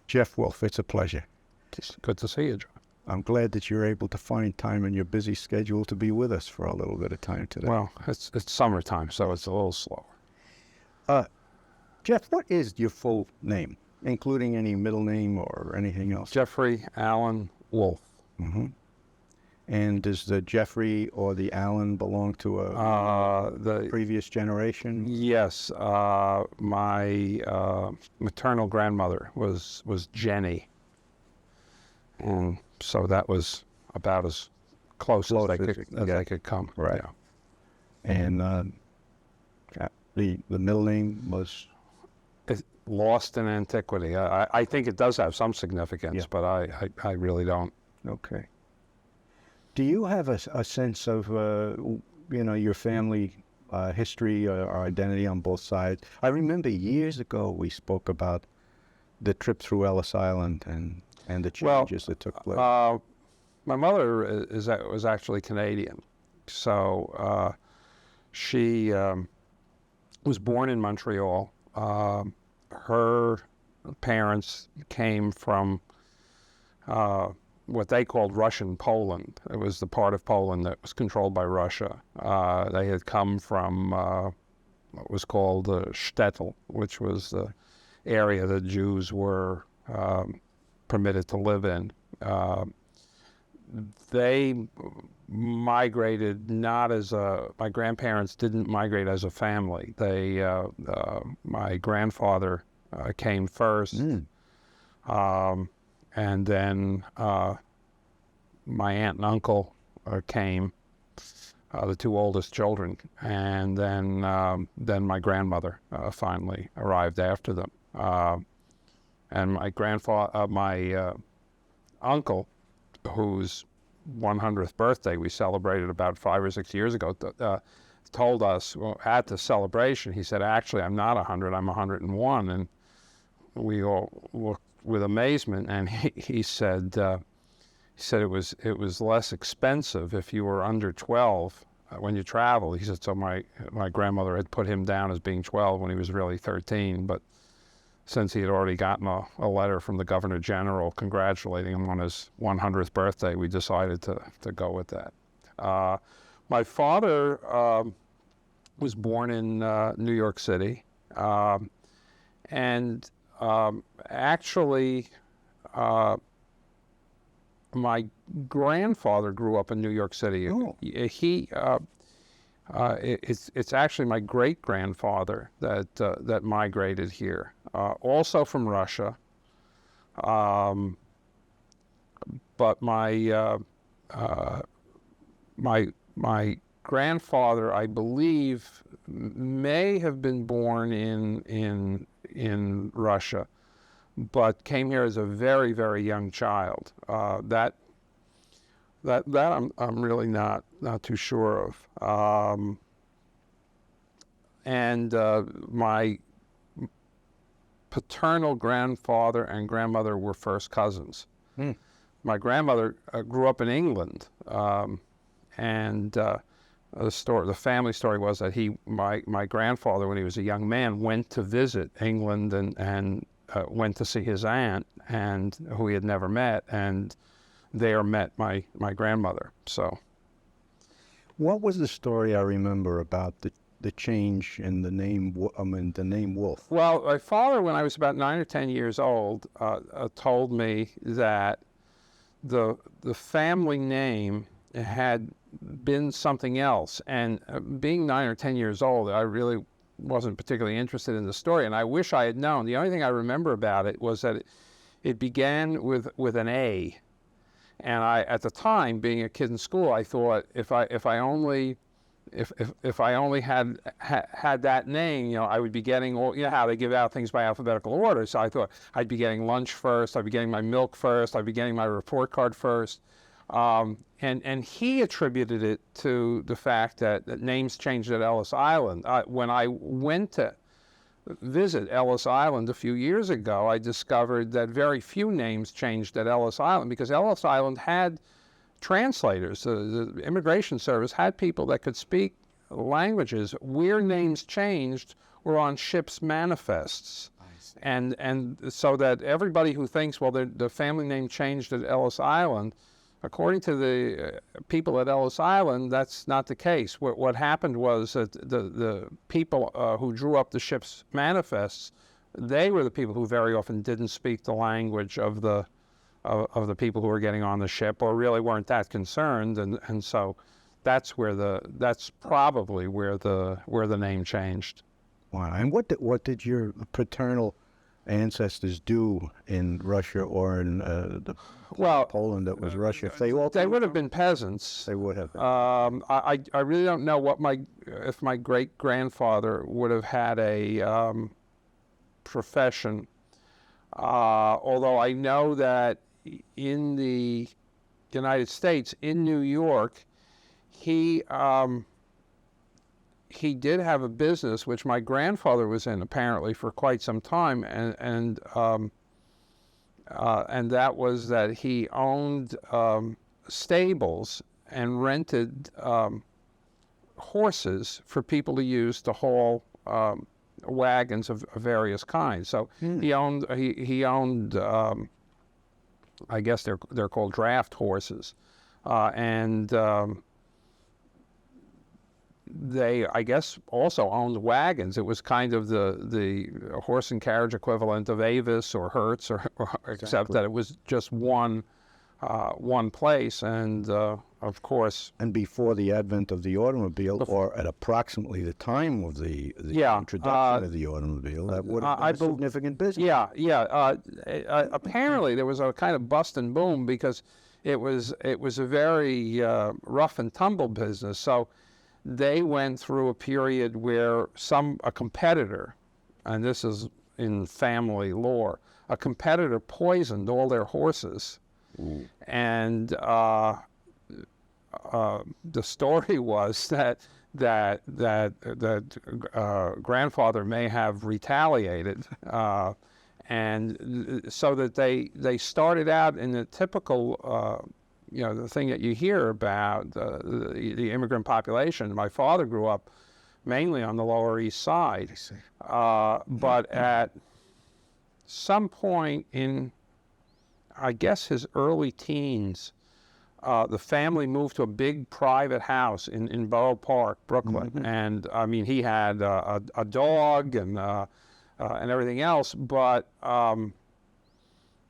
Jeff Wolfe, it's a pleasure. It's good to see you, John. I'm glad that you're able to find time in your busy schedule to be with us for a little bit of time today. Well, it's summertime, so it's a little slower. Jeff, what is your full name, including any middle name or anything else? Jeffrey Allen Wolfe. Mm-hmm. And does the Jeffrey or the Allen belong to the previous generation? Yes. My maternal grandmother was Jenny. And so that was about as close as I could come. Right. Yeah. And the middle name was? It's lost in antiquity. I think it does have some significance, Yeah. but I really don't. Okay. Do you have a sense of, your family history or identity on both sides? I remember years ago we spoke about the trip through Ellis Island and the changes that took place. My mother was actually Canadian, so she was born in Montreal. Her parents came from what they called Russian Poland. It was the part of Poland that was controlled by Russia. They had come from what was called the shtetl, which was the area that Jews were permitted to live in. They migrated not as my grandparents didn't migrate as a family. My grandfather came first. And then my aunt and uncle came, the two oldest children, and then my grandmother finally arrived after them. And my uncle, whose 100th birthday we celebrated about 5 or 6 years ago, told us at the celebration, he said, "Actually, I'm not 100, I'm 101." And we all looked with amazement, and he said it was less expensive if you were under 12 when you traveled. He said, so my grandmother had put him down as being 12 when he was really 13, but since he had already gotten a letter from the Governor General congratulating him on his 100th birthday, we decided to go with that. My father was born in New York City, and actually, my grandfather grew up in New York City. Oh. It's actually my great-grandfather that migrated here, also from Russia. But my grandfather, I believe, may have been born in Russia, but came here as a very, very young child. That I'm really not too sure of. And my paternal grandfather and grandmother were first cousins. My grandmother grew up in England, and the family story was that my grandfather, when he was a young man, went to visit England and went to see his aunt, and who he had never met, and there met my grandmother. So, what was the story I remember about the change in the name? The name Wolfe. Well, my father, when I was about 9 or 10 years old, told me that the family name had been something else, and being 9 or 10 years old, I really wasn't particularly interested in the story, and I wish I had known. The only thing I remember about it was that it began with an A, and at the time, being a kid in school, I thought if I only had that name, I would be getting all, how they give out things by alphabetical order. So I thought I'd be getting lunch first, I'd be getting my milk first, I'd be getting my report card first. And he attributed it to the fact that names changed at Ellis Island. When I went to visit Ellis Island a few years ago, I discovered that very few names changed at Ellis Island because Ellis Island had translators. The Immigration Service had people that could speak languages. Where names changed were on ships' manifests. And so that everybody who thinks, well, the family name changed at Ellis Island, according to the people at Ellis Island, that's not the case. What happened was that the people who drew up the ship's manifests, they were the people who very often didn't speak the language of the people who were getting on the ship, or really weren't that concerned, and so that's probably where the name changed. Wow. And what did your paternal ancestors do in Russia or in Poland that was Russia? If they would have been peasants. They would have been. I really don't know if my great grandfather would have had a profession. Although I know that in the United States, in New York, he did have a business which my grandfather was in apparently for quite some time, and that was that he owned stables and rented horses for people to use to haul wagons of various kinds. So he owned I guess they're called draft horses, and they, I guess, also owned wagons. It was kind of the horse and carriage equivalent of Avis or Hertz, except that it was just one place. And of course, and before the advent of the automobile, or at approximately the time of the introduction of the automobile, that would have been a significant business. Apparently, there was a kind of bust and boom because it was a very rough and tumble business. So they went through a period where a competitor, and this is in family lore, a competitor poisoned all their horses. Ooh. And the story was that grandfather may have retaliated, and so that they started out in the typical the thing that you hear about the immigrant population. My father grew up mainly on the Lower East Side, but at some point in, I guess, his early teens, the family moved to a big private house in Borough Park, Brooklyn, and I mean he had a dog and everything else, but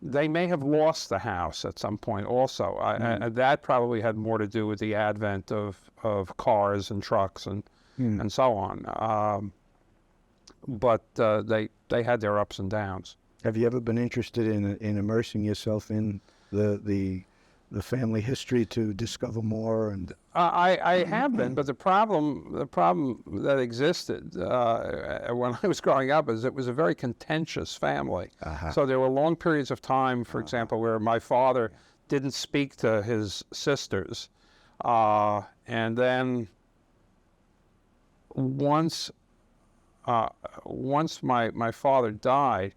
they may have lost the house at some point also. That probably had more to do with the advent of cars and trucks and so on. But they had their ups and downs. Have you ever been interested in immersing yourself in the family history to discover more? And I have been, but the problem that existed when I was growing up is it was a very contentious family. So there were long periods of time, for example, where my father didn't speak to his sisters, and then once my father died,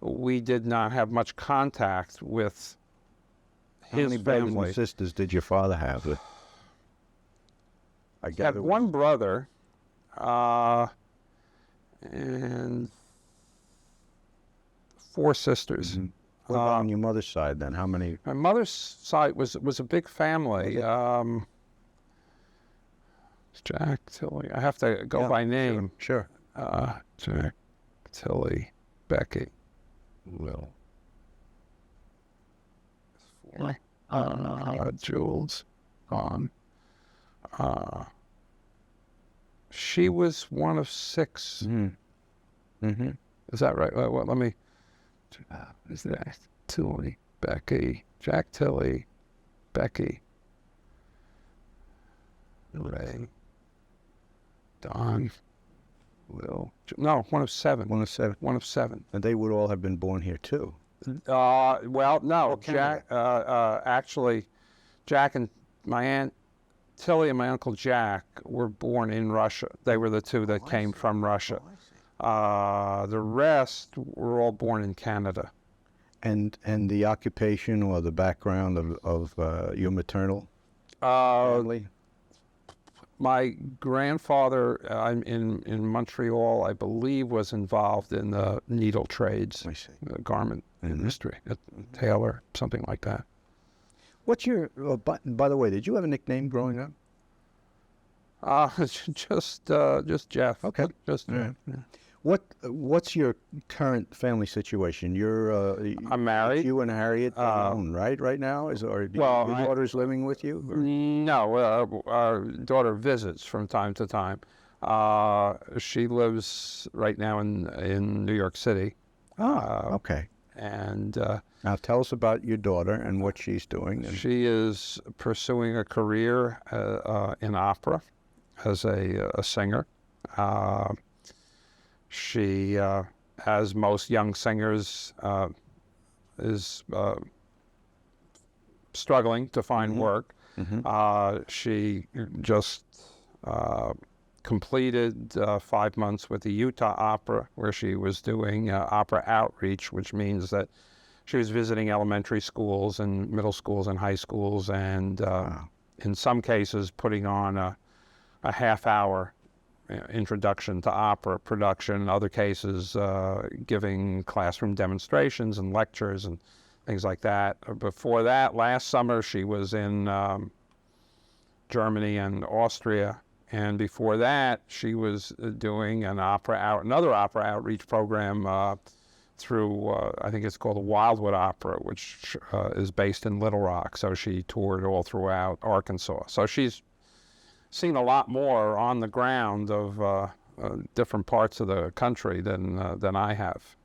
we did not have much contact with his How many brothers family. and sisters did your father have? I He had one brother, and 4 sisters. What about on your mother's side then? How many? My mother's side was a big family. Jack, Tilly. I have to go by name. Sure. Jack, Tilly, Becky, Will. Jules, gone. She was one of 6. Is that right? Well, let me. Is that Tilly, Becky, Jack, Tilly, Becky, Ray, Don, Will. No, one of 7. One of 7. One of 7. And they would all have been born here too. Well, no. Jack, actually, Jack and my Aunt Tilly and my Uncle Jack were born in Russia. They were the 2 that came from Russia. The rest were all born in Canada. And the occupation or the background of your maternal family? My grandfather in Montreal, I believe, was involved in the needle trades, I see. the garment Mhm. industry, a tailor, something like that. What's your? By the way, did you have a nickname growing up? Just Jeff. Okay. Just All Jeff. right. Yeah. What's your current family situation? I'm married. You and Harriet alone, right now, or well, your I- daughter's living with you? Or? No, our daughter visits from time to time. She lives right now in New York City, Okay. and Now tell us about your daughter and what she's doing. And she is pursuing a career in opera as a singer. She, as most young singers, is struggling to find work. She just completed 5 months with the Utah Opera, where she was doing opera outreach, which means that she was visiting elementary schools and middle schools and high schools, and in some cases putting on a half-hour introduction to opera production. In other cases, giving classroom demonstrations and lectures and things like that. Before that, last summer, she was in Germany and Austria. And before that, she was doing another opera outreach program through, I think it's called the Wildwood Opera, which is based in Little Rock. So she toured all throughout Arkansas. So she's seen a lot more on the ground of different parts of the country than I have.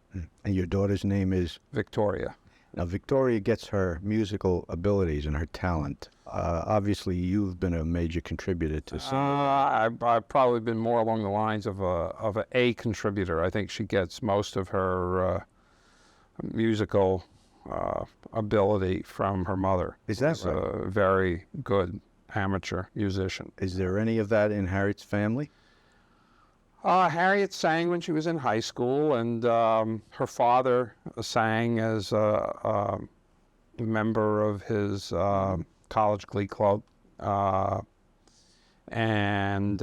and your daughter's name is? Victoria. Now, Victoria gets her musical abilities and her talent. Obviously, you've been a major contributor to some. I've probably been more along the lines of a contributor. I think she gets most of her musical ability from her mother. Is that who's right? a very good amateur musician. Is there any of that in Harriet's family? Harriet sang when she was in high school, and her father sang as a member of his college glee club. And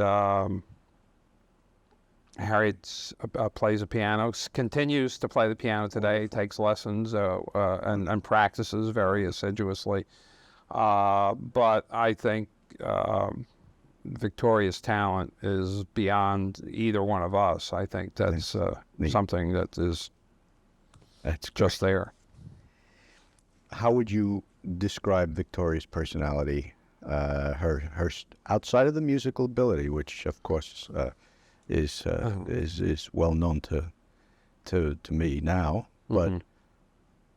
Harriet plays the piano, continues to play the piano today, takes lessons and practices very assiduously. But I think Victoria's talent is beyond either one of us. I think that's something that is That's just there. How would you describe Victoria's personality? Her outside of the musical ability, which of course is well known to me now, but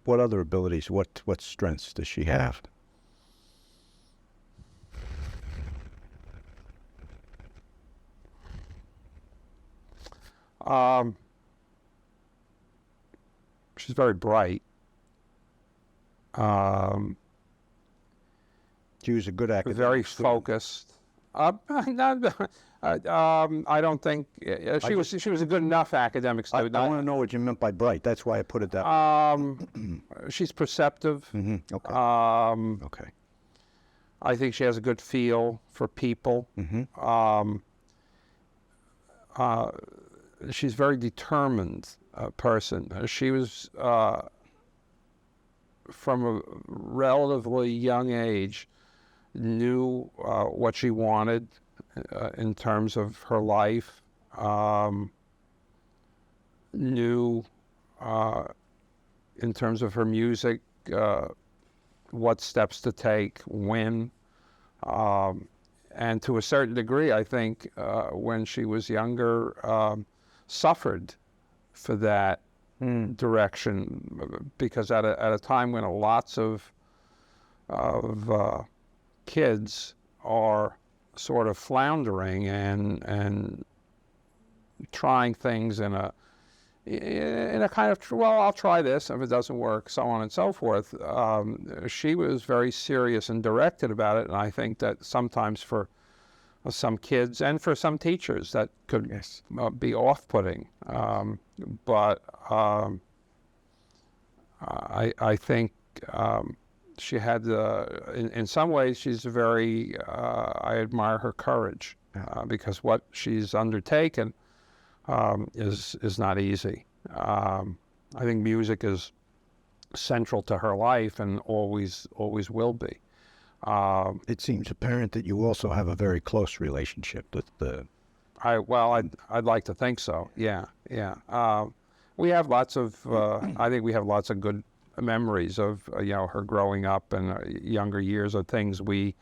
what other abilities? What strengths does she have? She's very bright. She was a good academic Very student. focused. I don't think she was a good enough academic I student. want to know what you meant by bright. That's why I put it that way. She's perceptive. Okay. Okay. I think she has a good feel for people. She's a very determined person. She was, from a relatively young age, knew what she wanted in terms of her life, knew in terms of her music what steps to take, when. And to a certain degree, I think when she was younger, suffered for that direction, because at a time when lots of kids are sort of floundering and trying things in a kind of, well, I'll try this, if it doesn't work, so on and so forth. She was very serious and directed about it, and I think that sometimes for some kids and for some teachers that could be off-putting. But I think she had, in some ways, she's very, I admire her courage. because what she's undertaken is not easy. I think music is central to her life and always will be. It seems apparent that you also have a very close relationship with the. I'd like to think so. Yeah. We have lots of. I think we have lots of good memories of her growing up and younger years, of things we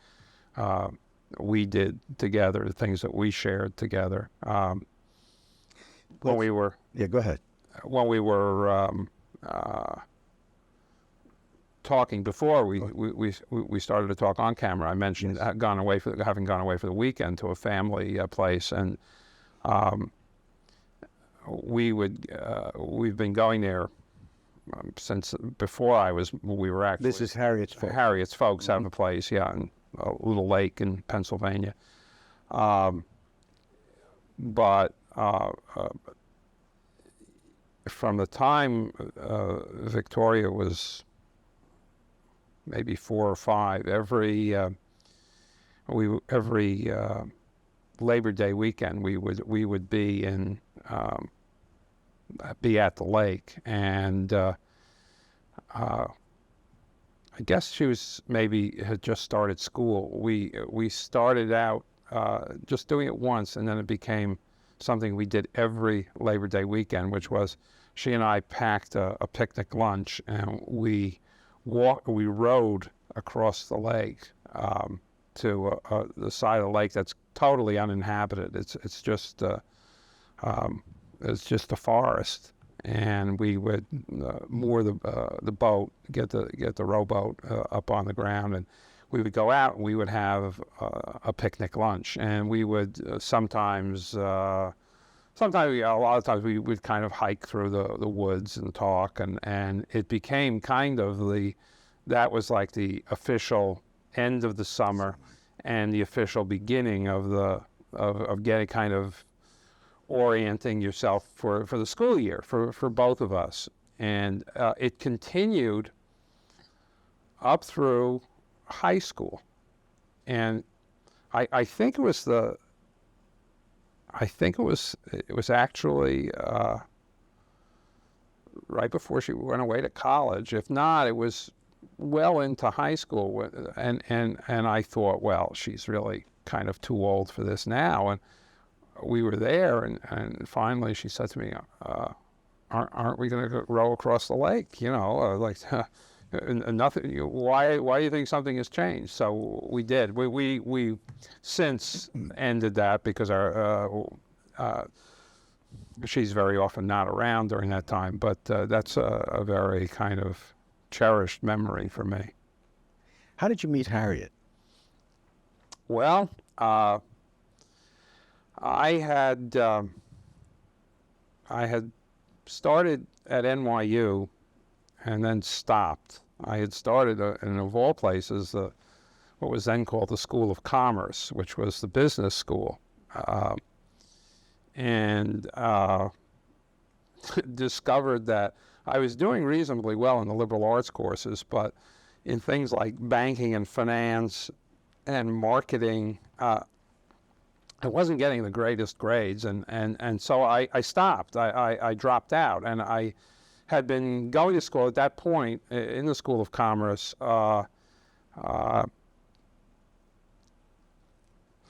did together, things that we shared together. When we were. Yeah, go ahead. When we were talking before we started to talk on camera, I mentioned having gone away for the weekend to a family place, and we've been going there since before we were actually. This is Harriet's folks. Harriet's folks have a place, in a little lake in Pennsylvania. But from the time Victoria was maybe 4 or 5, every Labor Day weekend we would be at the lake, and I guess she had just started school. We started out just doing it once, and then it became something we did every Labor Day weekend, which was she and I packed a picnic lunch, and we rowed across the lake to the side of the lake that's totally uninhabited. It's just a forest, and we would moor the boat, get the rowboat up on the ground, and we would go out and we would have a picnic lunch, and we would sometimes a lot of times we would kind of hike through the woods and talk, and it became kind of that was like the official end of the summer and the official beginning of getting kind of orienting yourself for the school year for both of us. And it continued up through high school, and I think it was actually right before she went away to college. If not, it was well into high school, and I thought, well, she's really kind of too old for this now. And we were there, and finally she said to me, aren't we going to row across the lake? Nothing. Why do you think something has changed? So we did. We since ended that because she's very often not around during that time. But that's a very kind of cherished memory for me. How did you meet Harriet? Well, I had started at NYU and then stopped. I had started in, of all places, what was then called the School of Commerce, which was the business school, and discovered that I was doing reasonably well in the liberal arts courses, but in things like banking and finance and marketing, I wasn't getting the greatest grades, and so I stopped. I dropped out, and I had been going to school at that point in the School of Commerce,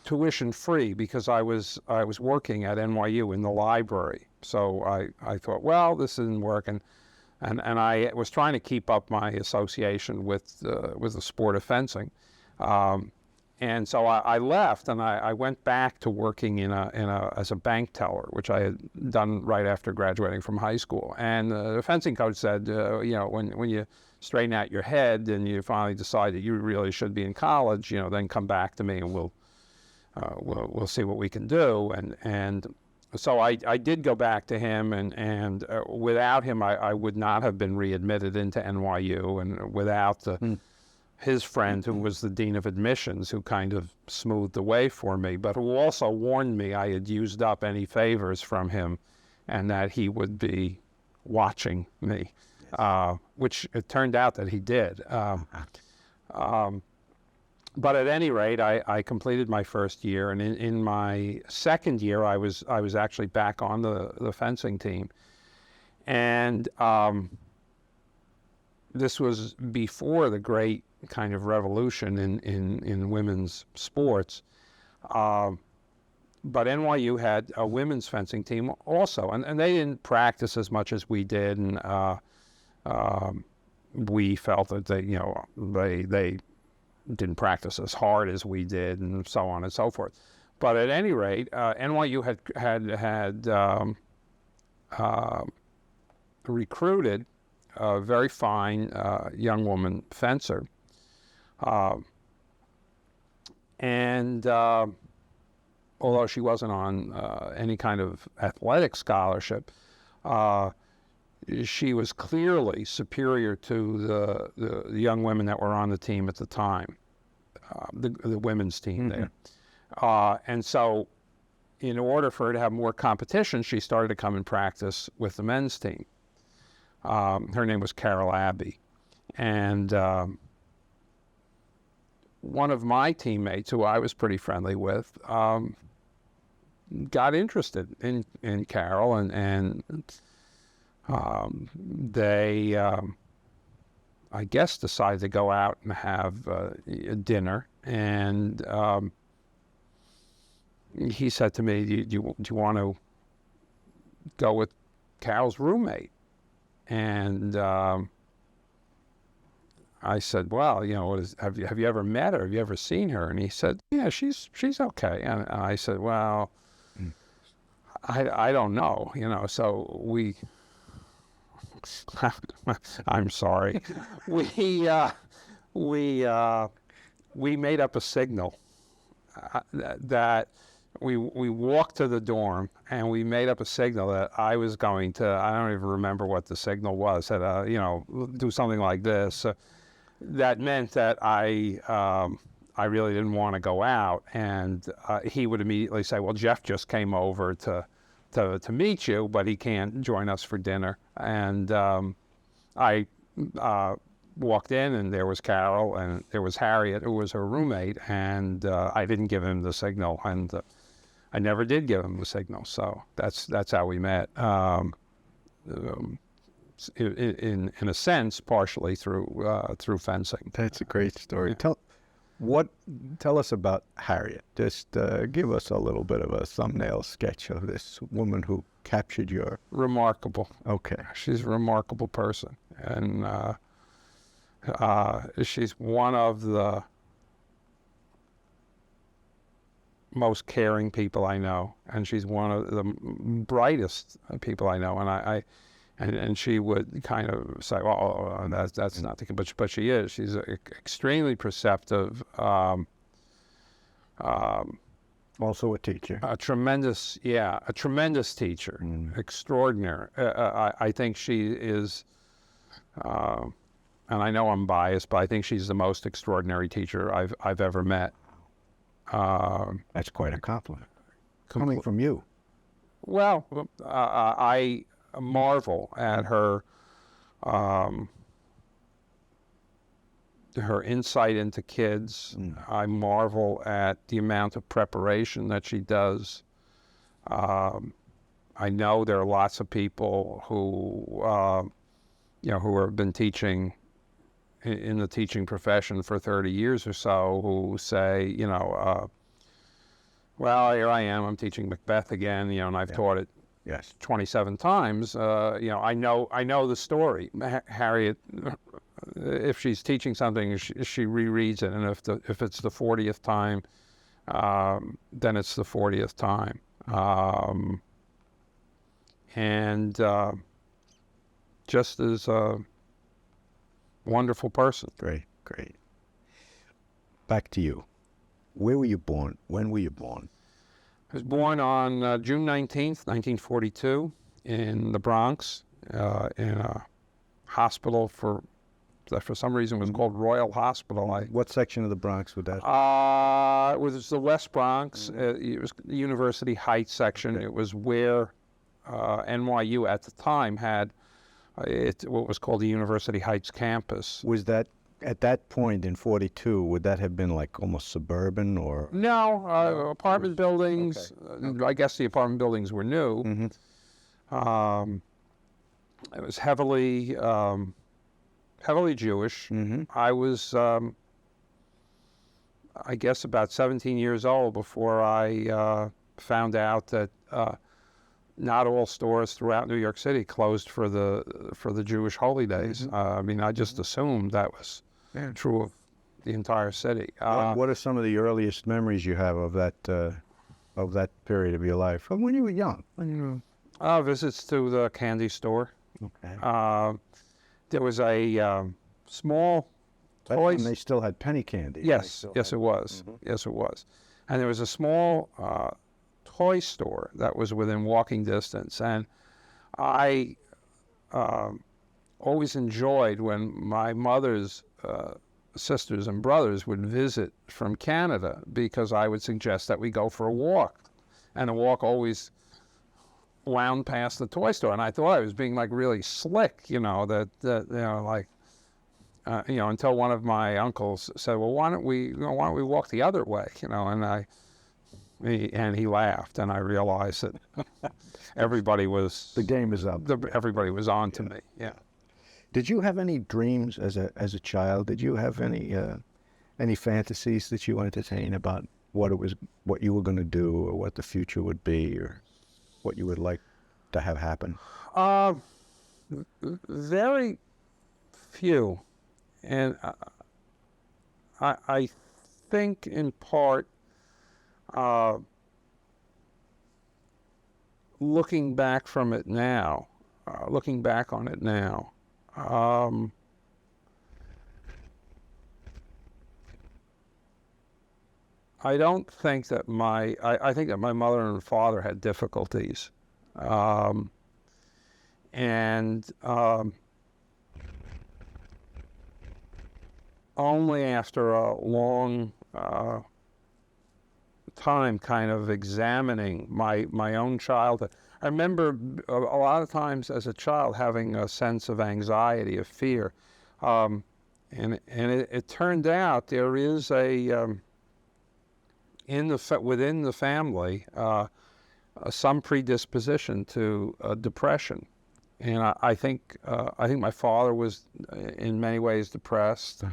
tuition free, because I was working at NYU in the library. So I thought, well, this isn't working, and I was trying to keep up my association with the sport of fencing. And so I left, and I went back to working as a bank teller, which I had done right after graduating from high school. And the fencing coach said, when you straighten out your head and you finally decide that you really should be in college, then come back to me and we'll see what we can do. And so I did go back to him, and without him, I would not have been readmitted into NYU, and without his friend, who was the dean of admissions, who kind of smoothed the way for me, but who also warned me I had used up any favors from him and that he would be watching me, which it turned out that he did. But at any rate, I completed my first year, and in my second year, I was actually back on the fencing team, and this was before the great kind of revolution in women's sports. But NYU had a women's fencing team also, and they didn't practice as much as we did, and we felt that they didn't practice as hard as we did, and so on and so forth. But at any rate, NYU had recruited a very fine young woman fencer, and although she wasn't on any kind of athletic scholarship, she was clearly superior to the young women that were on the team at the time, the women's team there. And so in order for her to have more competition, she started to come and practice with the men's team. Her name was Carol Abbey. And one of my teammates, who I was pretty friendly with, got interested in Carol, and they, I guess, decided to go out and have dinner. And he said to me, do you want to go with Carol's roommate? And I said, well, have you ever met her? Have you ever seen her? And he said, yeah, she's okay. And I said, well, I don't know, so I'm sorry. We made up a signal that we walked to the dorm, and we made up a signal that I was going to, I don't even remember what the signal was, that, do something like this. That meant that I really didn't want to go out, and he would immediately say, well, Jeff just came over to meet you, but he can't join us for dinner. And I walked in, and there was Carol, and there was Harriet, who was her roommate, and I didn't give him the signal, and I never did give him the signal. So that's how we met. In a sense, partially through fencing. That's a great story. Tell us about Harriet. Just give us a little bit of a thumbnail sketch of this woman who captured your... Remarkable. Okay. She's a remarkable person, and she's one of the most caring people I know, and she's one of the brightest people I know. And and she would kind of say, "Oh, that's not the case," but she is. She's extremely perceptive. Also a teacher. A tremendous teacher. Extraordinary. I think she is, and I know I'm biased, but I think she's the most extraordinary teacher I've ever met. That's quite a compliment. Coming from you. Well, I marvel at her insight into kids. I marvel at the amount of preparation that she does. I know there are lots of people who who have been teaching in the teaching profession for 30 years or so who say, well, here I am, I'm teaching Macbeth again, and I've taught it 27 times. I know the story. Harriet, if she's teaching something, she rereads it, and if it's the 40th time, then it's the 40th time. And just as a wonderful person. Great. Back to you. Where were you born? When were you born? I was born on June 19th, 1942, in the Bronx, in a hospital that for some reason was called Royal Hospital. What section of the Bronx was that? It was the West Bronx. It was the University Heights section. Okay. It was where NYU at the time had what was called the University Heights campus. Was that at that point in 42, would that have been like almost suburban or? No, apartment buildings. I guess the apartment buildings were new. It was heavily Jewish. I was, I guess, about 17 years old before I found out that not all stores throughout New York City closed for the Jewish holy days. I mean, I just assumed that was true of the entire city. What are some of the earliest memories you have of that period of your life? From when you were young? Visits to the candy store. Okay. There was a small toy. And they still had penny candy. Yes, yes, it was. Yes, it was. And there was a small toy store that was within walking distance, and I always enjoyed when my mother's sisters and brothers would visit from Canada, because I would suggest that we go for a walk, and the walk always wound past the toy store, and I thought I was being like really slick, you know, until one of my uncles said, "Well, why don't we walk the other way?" You know, and he laughed, and I realized that everybody was the game is up. Everybody was on to me. Yeah. Did you have any dreams as a child? Did you have any fantasies that you entertained about what you were going to do, or what the future would be, or what you would like to have happen? Very few, and I think in part, looking back on it now, I don't think that I think that my mother and father had difficulties, and only after a long time kind of examining my own childhood. I remember a lot of times as a child having a sense of anxiety, of fear, and it turned out there is within the family some predisposition to depression, and I think my father was in many ways depressed.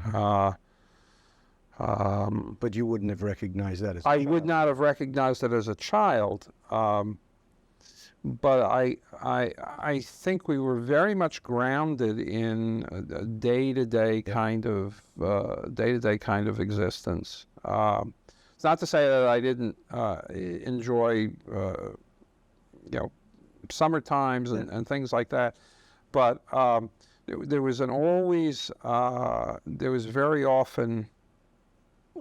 But you wouldn't have recognized that as a child. I would not have recognized it as a child, but I think we were very much grounded in a day-to-day kind of existence. It's not to say that I didn't enjoy summer times and things like that, but there was very often,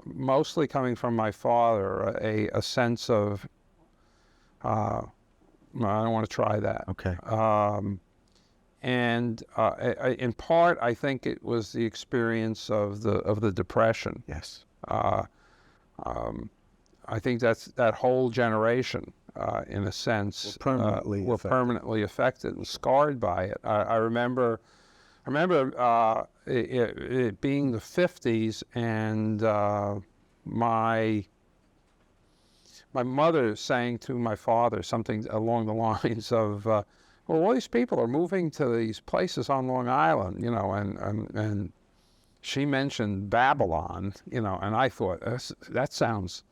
mostly coming from my father, a sense of I don't want to try that. Okay. And in part, I think it was the experience of the Depression. Yes. I think that whole generation, in a sense, were permanently affected and scarred by it. I remember it being the 50s, and my mother saying to my father something along the lines of, "Well, all these people are moving to these places on Long Island, you know," and she mentioned Babylon, you know, and I thought, that sounds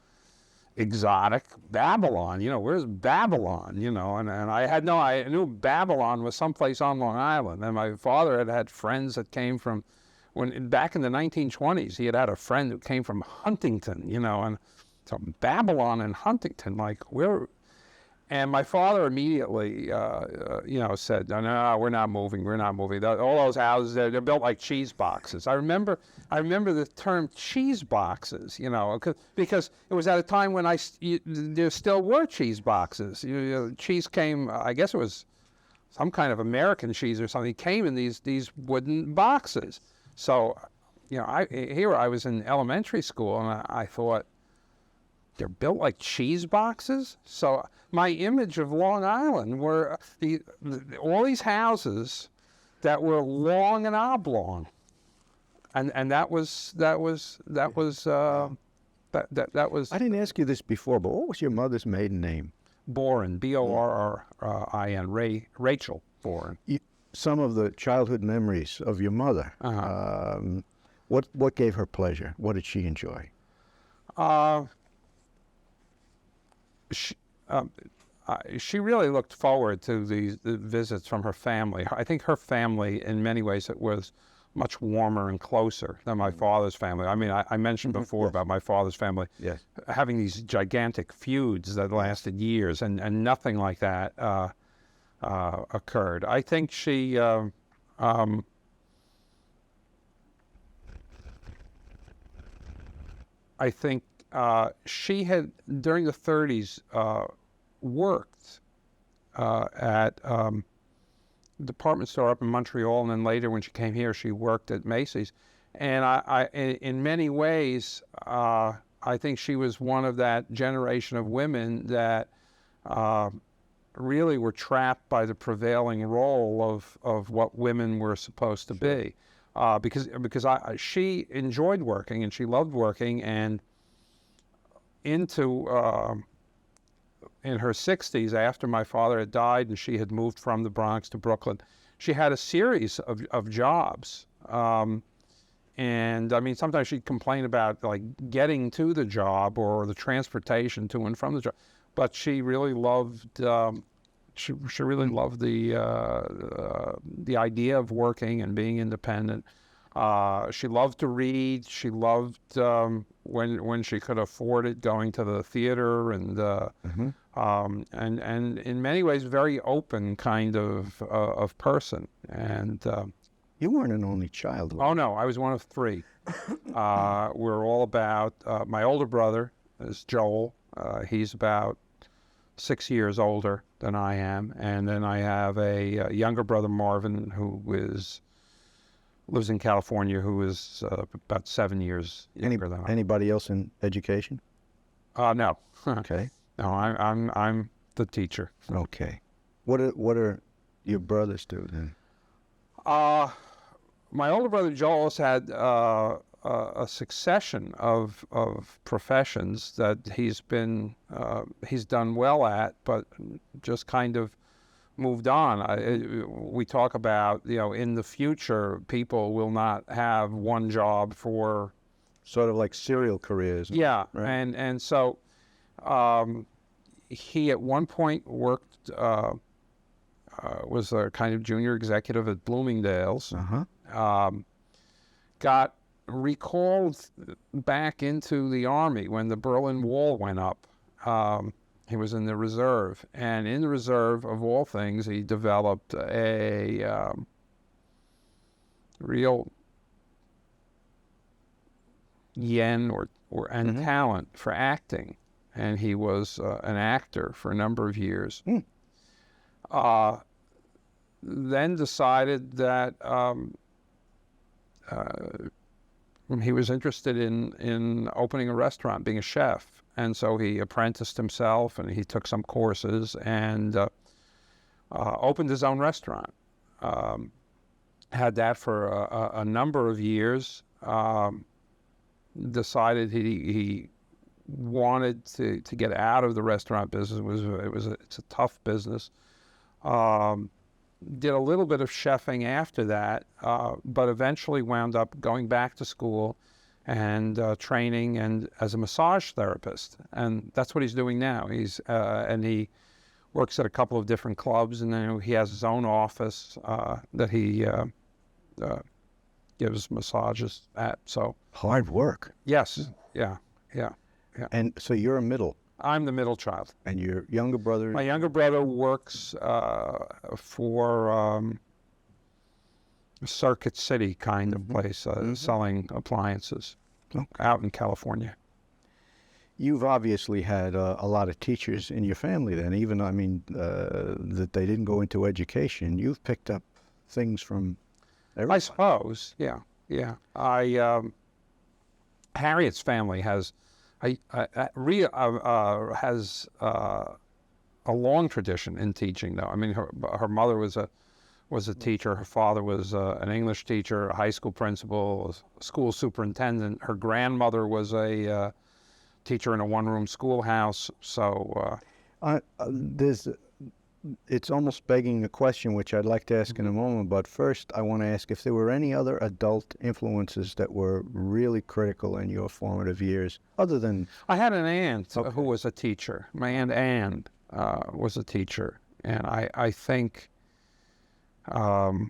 exotic. Babylon, you know, where's Babylon, you know? And I knew Babylon was someplace on Long Island. And my father had friends that came from, back in the 1920s, he had a friend who came from Huntington, you know, and so Babylon and Huntington, like, where? And my father immediately, said, "No, we're not moving. We're not moving. All those houses, they're built like cheese boxes." I remember the term cheese boxes, you know, because it was at a time when there still were cheese boxes. Cheese came, I guess it was some kind of American cheese or something, came in these wooden boxes. So, you know, I was in elementary school, and I thought, they're built like cheese boxes? So my image of Long Island were all these houses that were long and oblong. and that was I didn't ask you this before, but what was your mother's maiden name? Boren, Borrin, Rachel Boren. Some of the childhood memories of your mother. What gave her pleasure? What did she enjoy? She really looked forward to the visits from her family. I think her family, in many ways, it was much warmer and closer than my father's family. I mean, I mentioned before about my father's family having these gigantic feuds that lasted years, and nothing like that occurred. I think she she had, during the 30s, worked at department store up in Montreal, and then later when she came here, she worked at Macy's. And in many ways, I think she was one of that generation of women that really were trapped by the prevailing role of what women were supposed to be. Because she enjoyed working and she loved working, and into in her 60s, after my father had died and she had moved from the Bronx to Brooklyn, she had a series of jobs. And I mean, sometimes she'd complain about like getting to the job or the transportation to and from the job, but she really loved she really loved the idea of working and being independent. She loved to read. She loved when she could afford it, going to the theater, and in many ways very open kind of person. And You weren't an only child. oh no, I was one of three. We're all about my older brother is Joel. He's about 6 years older than I am, and then I have a younger brother, Marvin, who lives in California, who is about 7 years younger than I am. Anybody else in education? No. Okay. No, I'm the teacher. Okay. What are your brothers do then? My older brother Joel has had a succession of professions that he's done well at, but just kind of moved on. We talk about, in the future, people will not have one job for Sort of like serial careers. yeah, right? and so he at one point worked was a kind of junior executive at Bloomingdale's. Got recalled back into the Army when the Berlin Wall went up. He was in the reserve, and in the reserve, of all things, he developed a real yen and talent for acting, and he was an actor for a number of years. Then decided that he was interested in opening a restaurant, being a chef. And so he apprenticed himself, and he took some courses, and opened his own restaurant. Had that for a number of years. Decided he wanted to get out of the restaurant business. It's a tough business. Did a little bit of chefing after that, but eventually wound up going back to school and training and as a massage therapist, and that's what he's doing now. And he works at a couple of different clubs, and then he has his own office that he gives massages at. So hard work. yes, yeah. And so you're a middle. I'm the middle child. And your younger brother? My younger brother works for a Circuit City kind of place, selling appliances out in California. You've obviously had a lot of teachers in your family then, even, that they didn't go into education. You've picked up things from everybody. I suppose, yeah. Harriet's family has has a long tradition in teaching, though. I mean, her mother was a was a teacher. Her father was an English teacher, a high school principal, a school superintendent. Her grandmother was a teacher in a one-room schoolhouse. So it's almost begging the question, which I'd like to ask in a moment. But first, I want to ask if there were any other adult influences that were really critical in your formative years, other than... I had an aunt who was a teacher. My Aunt Anne was a teacher. And I think to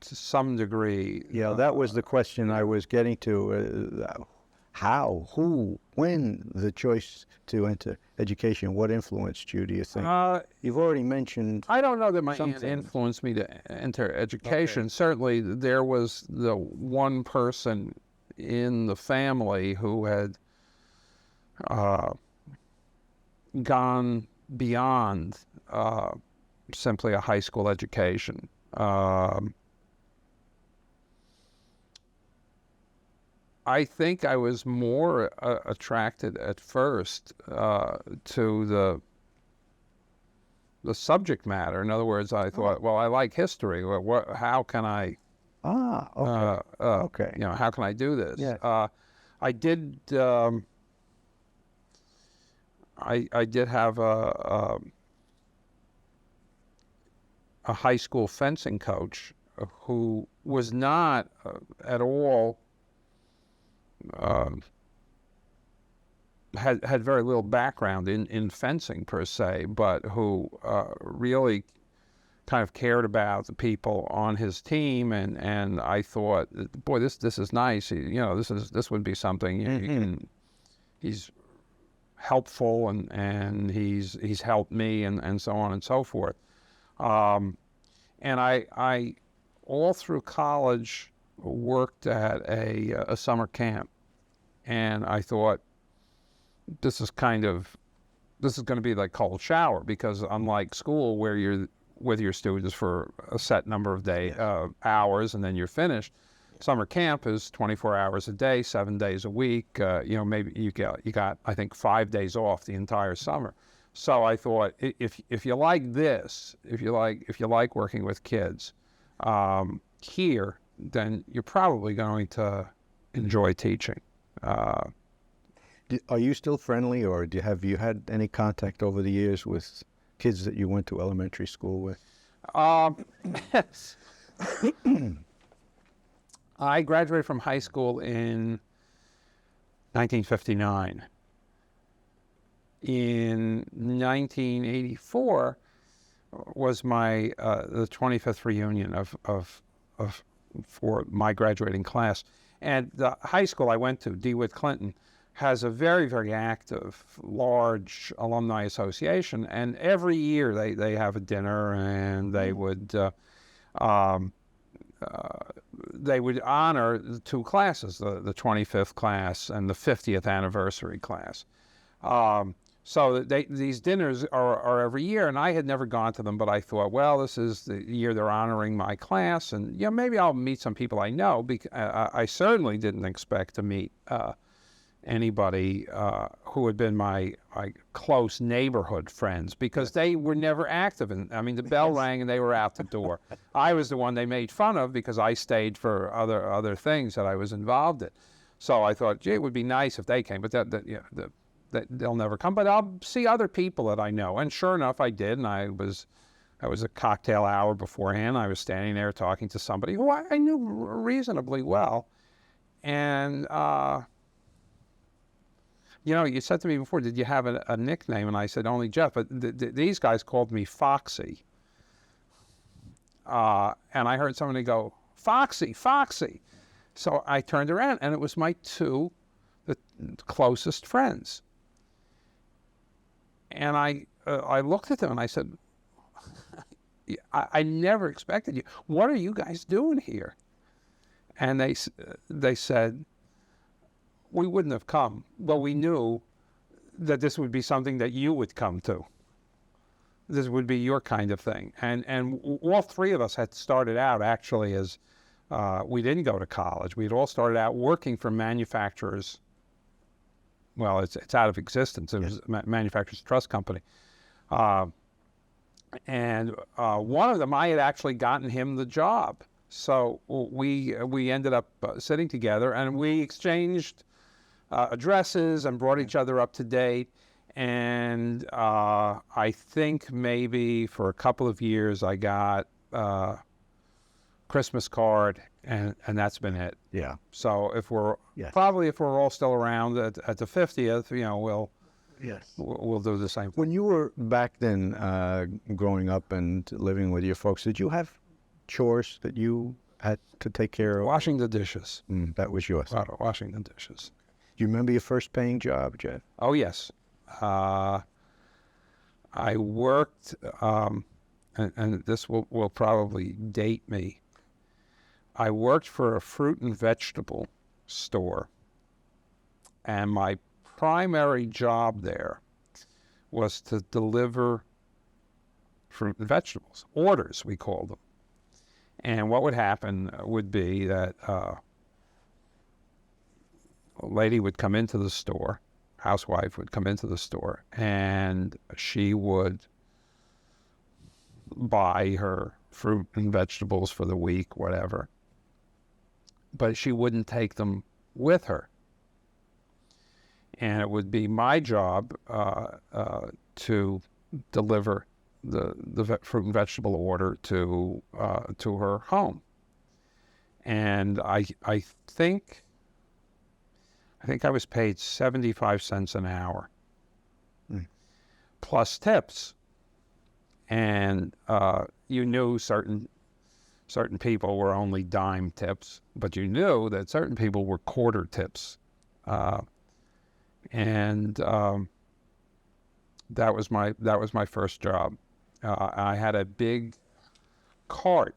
some degree... Yeah, that was the question I was getting to. How, who, when the choice to enter education, what influenced you, do you think? You've already mentioned... I don't know that my aunt something. influenced me to enter education. Certainly there was the one person in the family who had gone beyond simply a high school education. I think I was more attracted at first to the subject matter. In other words, I thought, well, I like history. Well, how can I? Okay. Okay. You know, how can I do this? Yeah. I did. I did have a high school fencing coach who was not at all. Had very little background in fencing per se, but who really kind of cared about the people on his team, and I thought, boy, this is nice. You know, this would be something. He's helpful, and he's helped me, and so on and so forth. And I all through college worked at a summer camp, and I thought, this is going to be like cold shower, because unlike school where you're with your students for a set number of hours and then you're finished, summer camp is 24 hours a day, 7 days a week. You know, maybe you got I think 5 days off the entire summer. So I thought, if you like this, if you like working with kids here, then you're probably going to enjoy teaching. Are you still friendly, or have you had any contact over the years with kids that you went to elementary school with? I graduated from high school in 1959. In 1984 was my the 25th reunion for my graduating class. And the high school I went to, DeWitt Clinton, has a very, very active, large alumni association. And every year they have a dinner, and they would honor the two classes, the 25th class and the 50th anniversary class. So these dinners are every year, and I had never gone to them, but I thought, well, this is the year they're honoring my class, and maybe I'll meet some people I know. Because I certainly didn't expect to meet anybody who had been my close neighborhood friends, because they were never active. I mean, the bell rang and they were out the door. I was the one they made fun of because I stayed for other things that I was involved in. So I thought, gee, it would be nice if they came, but that they'll never come. But I'll see other people that I know. And sure enough, I did. And I was a cocktail hour beforehand. I was standing there talking to somebody who I knew reasonably well. And, you said to me before, did you have a nickname? And I said, only Jeff. But these guys called me Foxy. And I heard somebody go, Foxy, Foxy. So I turned around, and it was my two closest friends. And I looked at them and I said, I never expected you. What are you guys doing here? And they said, we wouldn't have come. Well, we knew that this would be something that you would come to. This would be your kind of thing. And all three of us had started out actually as, we didn't go to college. We'd all started out working for manufacturers. Well, it's out of existence. It was Manufacturers Trust Company. And one of them, I had actually gotten him the job. So we ended up sitting together, and we exchanged addresses and brought each other up to date. And I think maybe for a couple of years I got Christmas card, and that's been it. Yeah. So if we're Yes. probably if we're all still around at the 50th, Yes. we'll do the same. When you were back then growing up and living with your folks, did you have chores that you had to take care of? Washing the dishes. That was yours. Washing the dishes. Do you remember your first paying job, Jeff? Oh, yes. I worked, and this will probably date me. I worked for a fruit and vegetable store, and my primary job there was to deliver fruit and vegetables, orders, we called them. And what would happen would be that a lady would come into the store, housewife would come into the store, and she would buy her fruit and vegetables for the week, whatever. But she wouldn't take them with her. And it would be my job to deliver the fruit and vegetable order to her home. And I think I was paid 75 cents an hour, plus tips. And you knew certain people were only dime tips, but you knew that certain people were quarter tips. And that was my first job. I had a big cart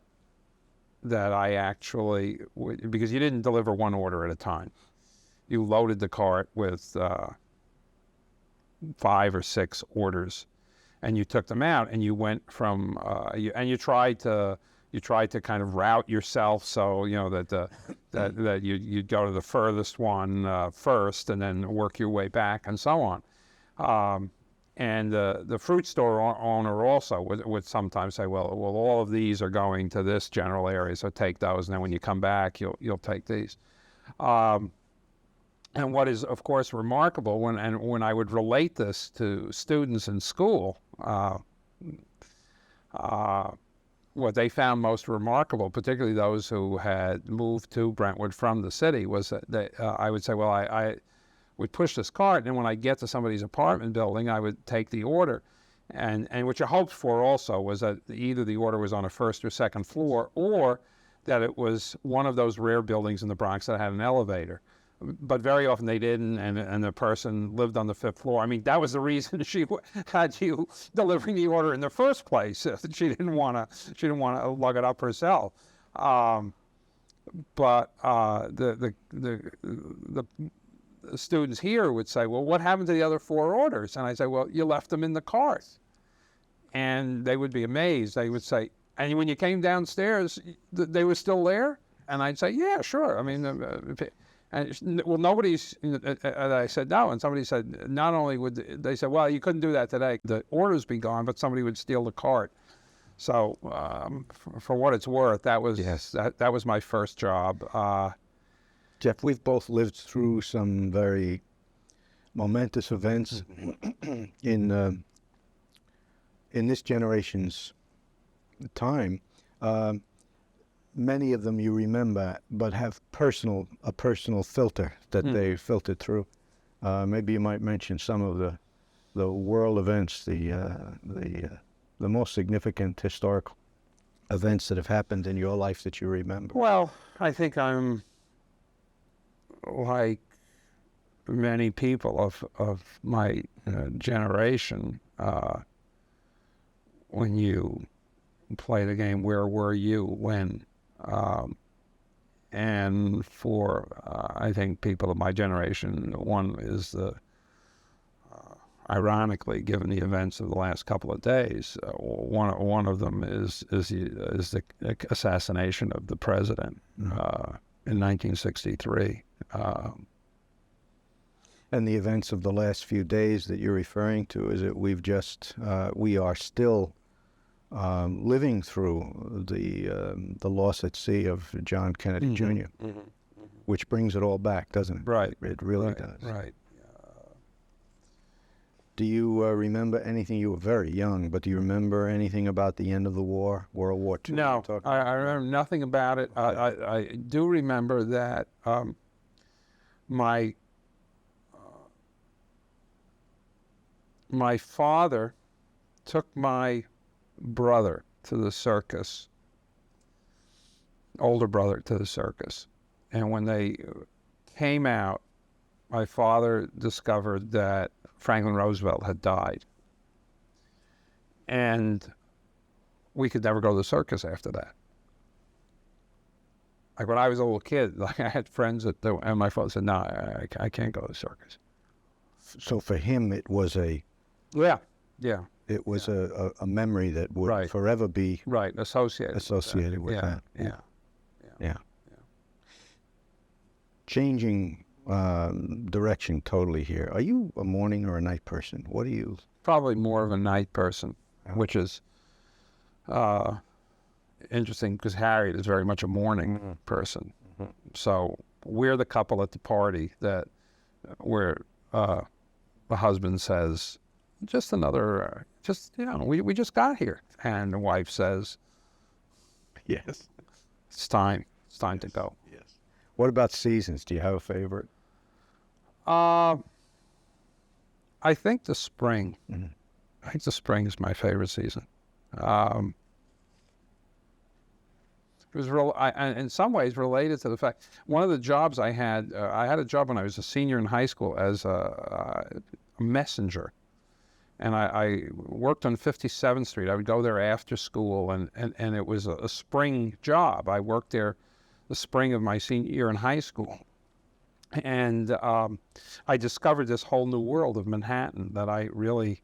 that I actually, because you didn't deliver one order at a time. You loaded the cart with 5 or 6 orders, and you took them out, and you went from you tried to kind of route yourself, so that you'd go to the furthest one first, and then work your way back, and so on. And the fruit store owner also would sometimes say, well, all of these are going to this general area, so take those, and then when you come back, you'll take these. And what is, of course, remarkable when I would relate this to students in school, what they found most remarkable, particularly those who had moved to Brentwood from the city, was that I would say, well, I would push this cart, and when I get to somebody's apartment building, I would take the order. And what you hoped for also was that either the order was on a first or second floor, or that it was one of those rare buildings in the Bronx that had an elevator. But very often they didn't, and the person lived on the 5th floor. I mean, that was the reason she had you delivering the order in the first place. She didn't want to lug it up herself. But the students here would say, well, what happened to the other 4 orders? And I say, well, you left them in the cart. And they would be amazed. They would say, and when you came downstairs, they were still there? And I'd say, yeah, sure. I mean, well, nobody's, I said no, and somebody said, not only would, they said, well, you couldn't do that today. The orders be gone, but somebody would steal the cart. So for what it's worth, that was that was my first job. Jeff, we've both lived through some very momentous events in this generation's time. Many of them you remember, but have a personal filter that they filtered through. Maybe you might mention some of the world events, the most significant historical events that have happened in your life that you remember. Well, I think I'm like many people of my generation. When you play the game, where were you when? And for I think people of my generation, one is ironically, given the events of the last couple of days, one of them is the assassination of the president in 1963. And the events of the last few days that you're referring to is that we are still living through the loss at sea of John Kennedy Jr., which brings it all back, doesn't it? Right. It really Right. does. Right. Do you remember anything? You were very young, but do you remember anything about the end of the war, World War II? No, I remember nothing about it. I do remember that my my father took my brother to the circus, older brother to the circus, and when they came out, my father discovered that Franklin Roosevelt had died, and we could never go to the circus after that. Like when I was a little kid, like I had friends and my father said, "No, I can't go to the circus." So for him, it was a Yeah, a memory that would Right. forever be right. Associated with that. Yeah. Changing direction totally here. Are you a morning or a night person? What are you? Probably more of a night person, which is interesting because Harriet is very much a morning person. So we're the couple at the party that where the husband says, "Just another, we just got here," and the wife says, Yes. It's time to go." Yes. What about seasons? Do you have a favorite? I think the spring. I think the spring is my favorite season. It was in some ways related to the fact one of the jobs I had a job when I was a senior in high school as a messenger, and I worked on 57th Street. I would go there after school, and it was a spring job. I worked there the spring of my senior year in high school. And I discovered this whole new world of Manhattan that I really,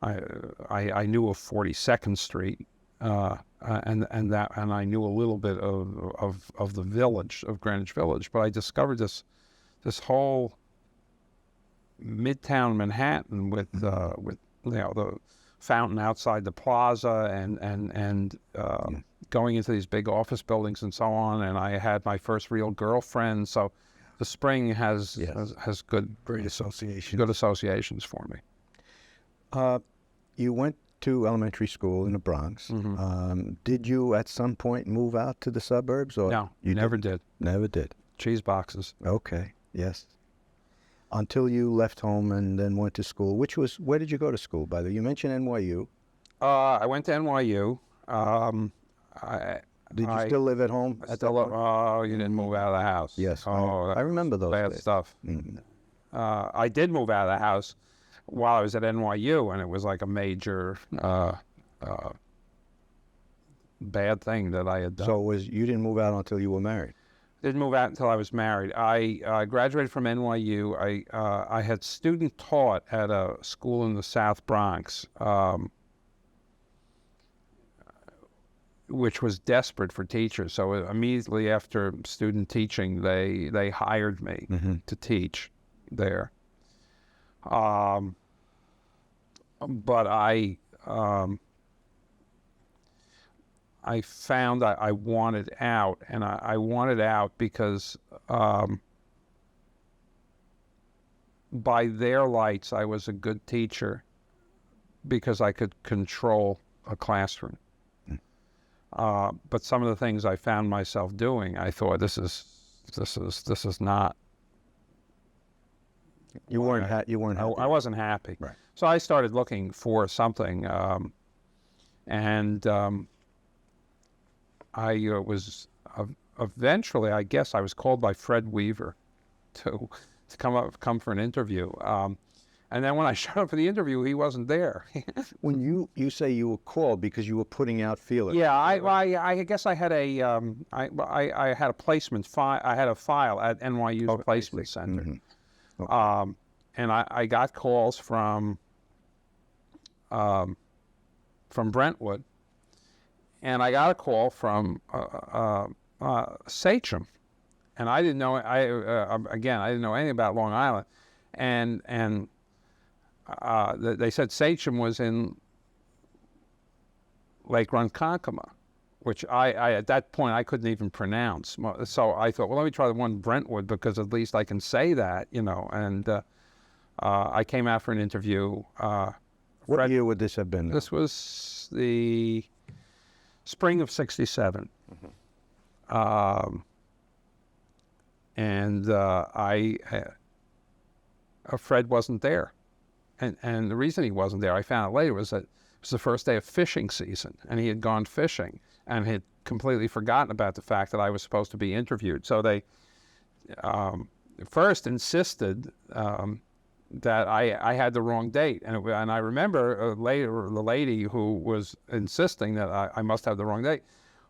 I knew of 42nd Street, and I knew a little bit of the village of Greenwich Village, but I discovered this whole Midtown Manhattan with the fountain outside the plaza and going into these big office buildings and so on. And I had my first real girlfriend, so. The spring has Great association. good associations for me. You went to elementary school in the Bronx. Did you at some point move out to the suburbs? Or No, you never did. Never did. Cheese boxes. Okay. Yes. Until you left home and then went to school. Where did you go to school, by the way? You mentioned NYU. I went to NYU. Did you still live at home? You didn't move out of the house. Yes. Oh, I remember those bad days. stuff. Mhm. I did move out of the house while I was at NYU, and it was like a major bad thing that I had done. So you didn't move out until you were married? Didn't move out until I was married. I graduated from NYU. I had student taught at a school in the South Bronx, which was desperate for teachers. So immediately after student teaching, they hired me to teach there. But I found I wanted out, and I wanted out because by their lights, I was a good teacher because I could control a classroom. But some of the things I found myself doing, I thought this is not. You weren't happy. I wasn't happy. Right. So I started looking for something, and I was eventually, I guess, I was called by Fred Weaver to come for an interview. And then when I showed up for the interview, he wasn't there. When you say you were called because you were putting out feelers. Yeah, I guess I had I had a placement file. I had a file at NYU's placement center. Mm-hmm. Okay. And I got calls from Brentwood, and I got a call from Sachem, and I didn't know. I didn't know anything about Long Island, and they said Sachem was in Lake Ronkonkoma, which I at that point I couldn't even pronounce. So I thought, well, let me try the one Brentwood because at least I can say that, And I came out for an interview. What year would this have been? This was the spring of '67. And Fred wasn't there. And the reason he wasn't there, I found out later, was that it was the first day of fishing season, and he had gone fishing and had completely forgotten about the fact that I was supposed to be interviewed. So they first insisted that I had the wrong date. And I remember later the lady who was insisting that I must have the wrong date,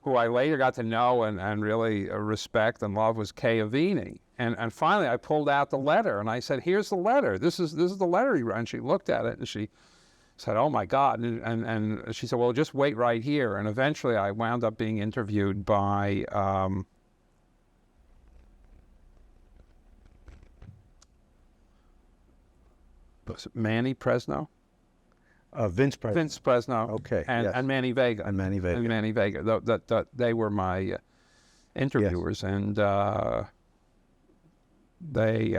who I later got to know and really respect and love, was Kay Avini. And finally I pulled out the letter and I said, here's the letter. This is the letter he wrote. And she looked at it and she said, oh my God. And she said, well, just wait right here. And eventually I wound up being interviewed by was it Manny Presno? Vince Presno. Vince Presno. Okay. And Manny Vega. And Manny Vega. And Manny Vega. They were my interviewers. Yes. And they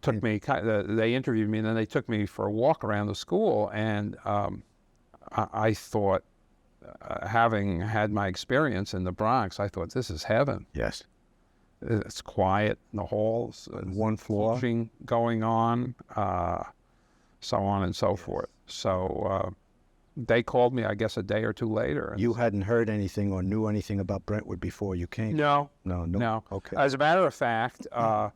took me. They interviewed me, and then they took me for a walk around the school. And I thought, having had my experience in the Bronx, I thought, this is heaven. Yes. It's quiet in the halls. One floor. Teaching going on. So on and so forth. So they called me, I guess, a day or two later. You hadn't heard anything or knew anything about Brentwood before you came? No. No. Okay. As a matter of fact, I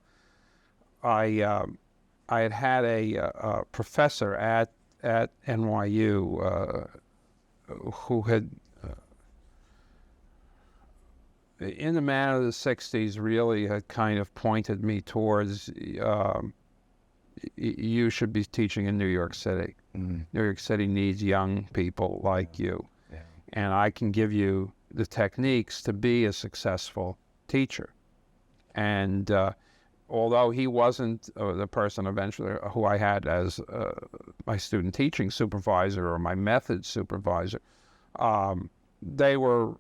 had a professor at NYU who had, in the manner of the '60s, really had kind of pointed me towards you should be teaching in New York City. Mm-hmm. New York City needs young people like you. Yeah. And I can give you the techniques to be a successful teacher. And although he wasn't the person eventually who I had as my student teaching supervisor or my methods supervisor, they were,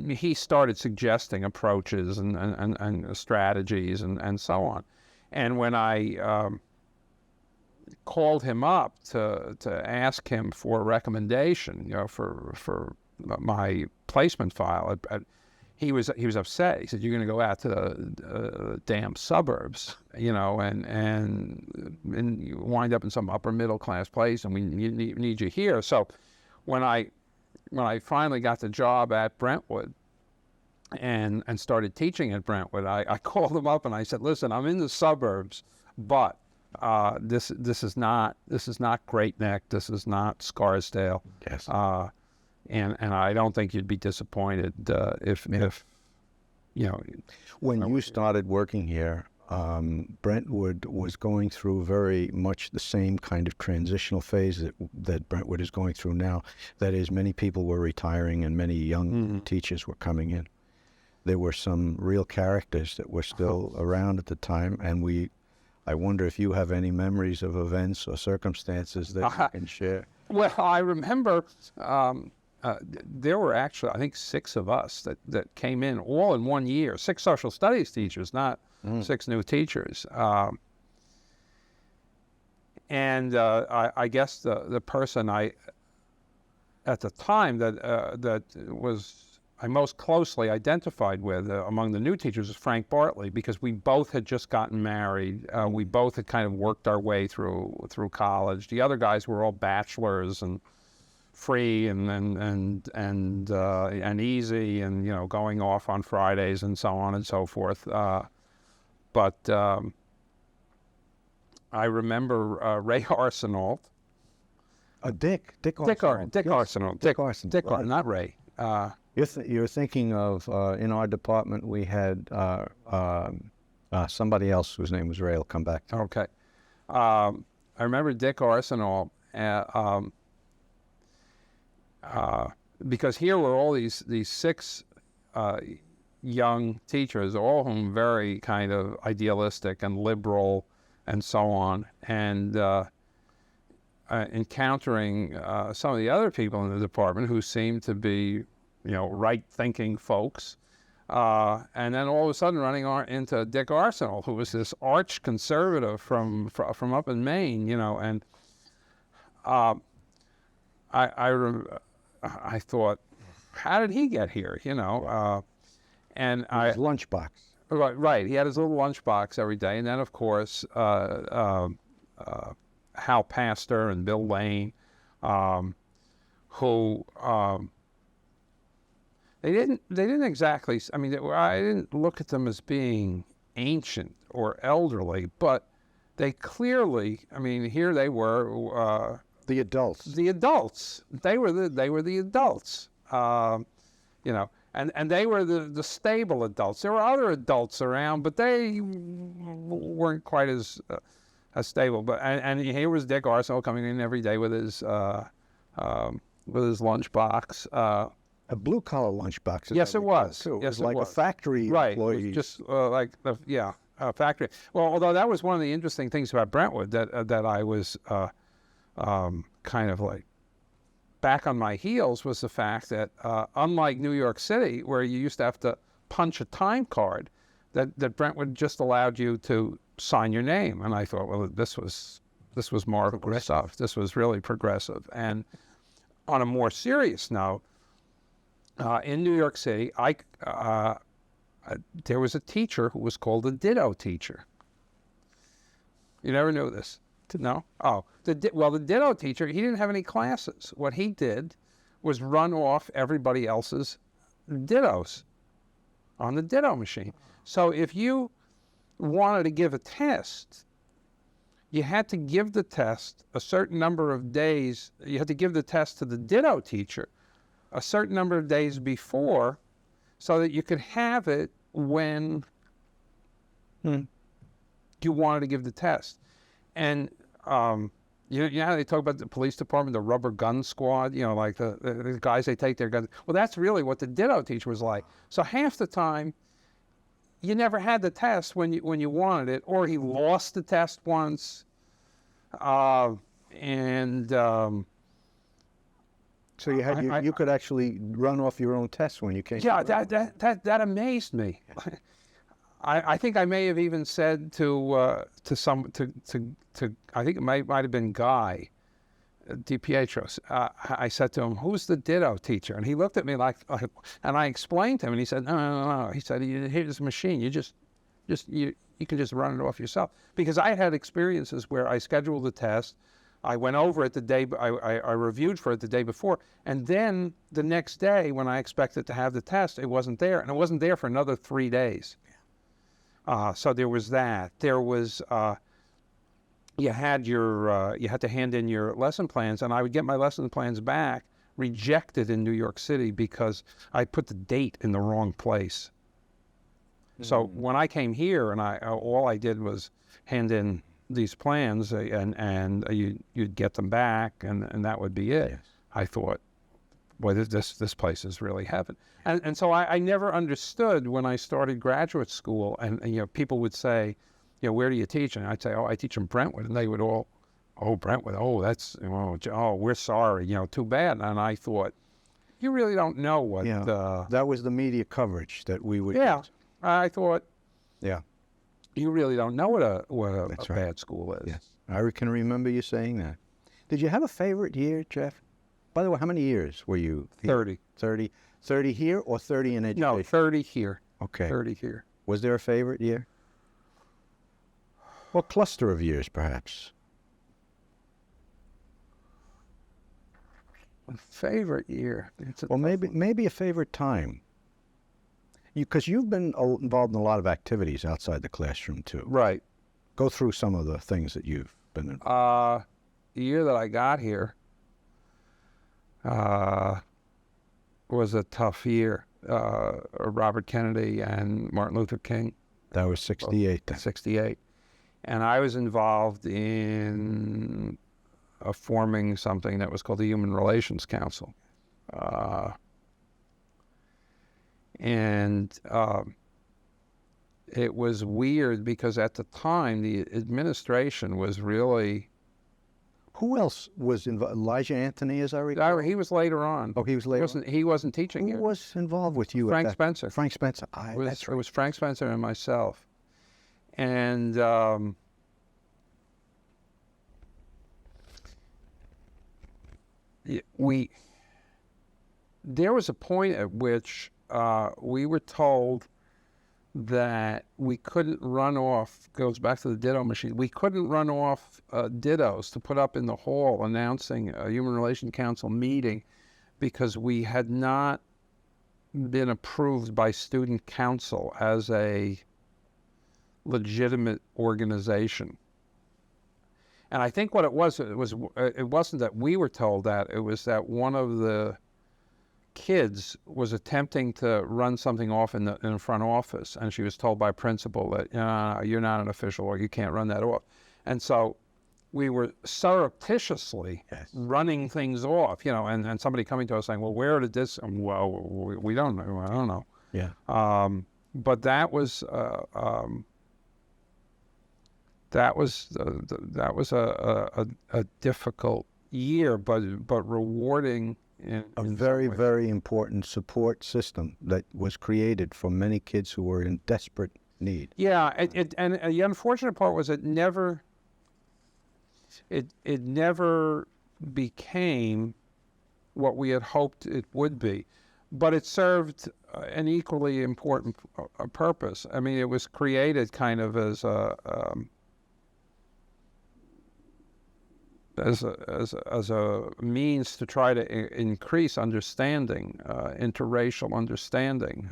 he started suggesting approaches and strategies and so on. And when I called him up to ask him for a recommendation, for my placement file, he was upset. He said, "You're going to go out to the damn suburbs, and you wind up in some upper middle class place, and we need you here." So when I finally got the job at Brentwood, and started teaching at Brentwood, I called him up and I said, "Listen, I'm in the suburbs, but this is not Great Neck, this is not Scarsdale, yes, and I don't think you'd be disappointed if When you started working here, Brentwood was going through very much the same kind of transitional phase that Brentwood is going through now. That is, many people were retiring and many young teachers were coming in. There were some real characters that were still around at the time, and I wonder if you have any memories of events or circumstances that you can share. Well, I remember there were actually, I think, 6 of us that came in all in one year, 6 social studies teachers, not 6 new teachers. And I guess the person at the time that was I most closely identified with among the new teachers was Frank Bartley, because we both had just gotten married. We both had kind of worked our way through college. The other guys were all bachelors and free and easy, and going off on Fridays and so on and so forth. But I remember Ray Arsenault. Dick Arsenault. Dick Arsenault, not Ray. You're thinking of, in our department, we had somebody else whose name was Ray. I'll come back to. Okay. I remember Dick Arsenault, because here were all these 6 young teachers, all of whom very kind of idealistic and liberal and so on. And encountering some of the other people in the department who seemed to be, right-thinking folks. And then all of a sudden running into Dick Arsenal, who was this arch conservative from up in Maine, and I thought, how did he get here, and His lunchbox. Right. He had his little lunchbox every day, and then of course Hal Pastor and Bill Lane, who they didn't exactly. I mean, I didn't look at them as being ancient or elderly, but they clearly. I mean, here they were. The adults. The adults. They were the adults. And they were the stable adults. There were other adults around, but they weren't quite as stable. But and here was Dick Arsenal coming in every day with his lunchbox. A blue-collar lunchbox. Yes, it was. Too. Yes, it was like a factory employee. It was just like a factory. Well, although that was one of the interesting things about Brentwood that I was kind of like back on my heels was the fact that unlike New York City, where you used to have to punch a time card, that Brentwood just allowed you to sign your name. And I thought, well, this was marvelous stuff. This was really progressive. And on a more serious note, in New York City, there was a teacher who was called a ditto teacher. You never knew this? No? Oh. The ditto teacher, he didn't have any classes. What he did was run off everybody else's dittos on the ditto machine. So if you wanted to give a test, you had to give the test a certain number of days. You had to give the test to the ditto teacher a certain number of days before so that you could have it when you wanted to give the test. And you know how they talk about the police department, the rubber gun squad, like the guys, they take their guns. Well, that's really what the ditto teacher was like. So half the time, you never had the test when you wanted it, or he lost the test once. So you could actually run off your own tests when you came. Yeah, that amazed me. I think I may have even said to I think it might have been Guy DiPietro. I said to him, "Who's the ditto teacher?" And he looked at me like, and I explained to him, and he said, "No." He said, "Here's a machine. You can just run it off yourself." Because I had experiences where I scheduled the test, I went over it the day, I reviewed for it the day before, and then the next day when I expected to have the test, it wasn't there, and it wasn't there for another 3 days. So there was that. There was you had to hand in your lesson plans, and I would get my lesson plans back rejected in New York City because I put the date in the wrong place. So when I came here, and all I did was hand in these plans, and you'd get them back, and that would be it. Yes. I thought, boy, this place is really heaven. And so I never understood when I started graduate school, and people would say, where do you teach? And I'd say, I teach in Brentwood, and they would all, Brentwood, that's, we're sorry, too bad. And I thought, you really don't know what. That was the media coverage that we would. Yeah, get. I thought. Yeah. You really don't know what a That's bad school is. Yes, I can remember you saying that. Did you have a favorite year, Jeff? By the way, how many years were you here? 30. 30 here or 30 in education? No, 30 here. Okay. 30 here. Was there a favorite year? Well, cluster of years, perhaps. A favorite year. Well, maybe a favorite time. Because you've been involved in a lot of activities outside the classroom, too. Right. Go through some of the things that you've been involved. The year that I got here was a tough year. Robert Kennedy and Martin Luther King. That was 68 then. 68. And I was involved in forming something that was called the Human Relations Council. And it was weird because at the time the administration was really Who else was involved? Elijah Anthony, as I recall. He was later on. Oh, he was He later. wasn't teaching Who here. was involved with you? Frank at that? Spencer. Frank Spencer. It was Frank Spencer and myself. And there was a point at which we were told that we couldn't run off, goes back to the ditto machine, we couldn't run off dittos to put up in the hall announcing a Human Relations Council meeting because we had not been approved by student council as a legitimate organization. And I think what it wasn't that we were told that, it was that one of the kids was attempting to run something off in the front office, and she was told by principal that you're not an official or you can't run that off. And so we were surreptitiously running things off, and somebody coming to us saying, well, where did this, well, we don't know, I don't know. Yeah. But that was a difficult year, but rewarding. A very, very important support system that was created for many kids who were in desperate need. Yeah, and the unfortunate part was it never became what we had hoped it would be, but it served an equally important purpose. I mean, it was created kind of as a means to try to increase understanding, interracial understanding,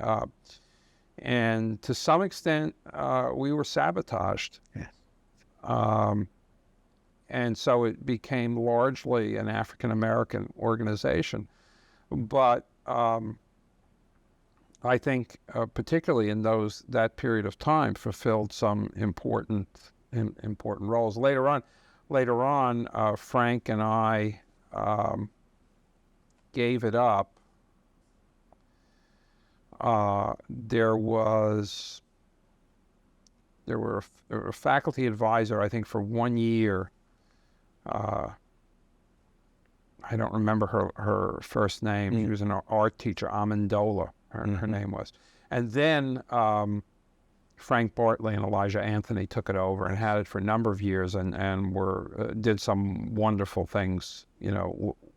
and to some extent we were sabotaged. Yes. And so it became largely an African American organization, but I think particularly in that period of time fulfilled some important roles. Later on, Frank and I gave it up. There were a faculty advisor, I think, for 1 year. I don't remember her first name. She was an art teacher, Amendola, her name was. And then Frank Bartley and Elijah Anthony took it over and had it for a number of years, and did some wonderful things,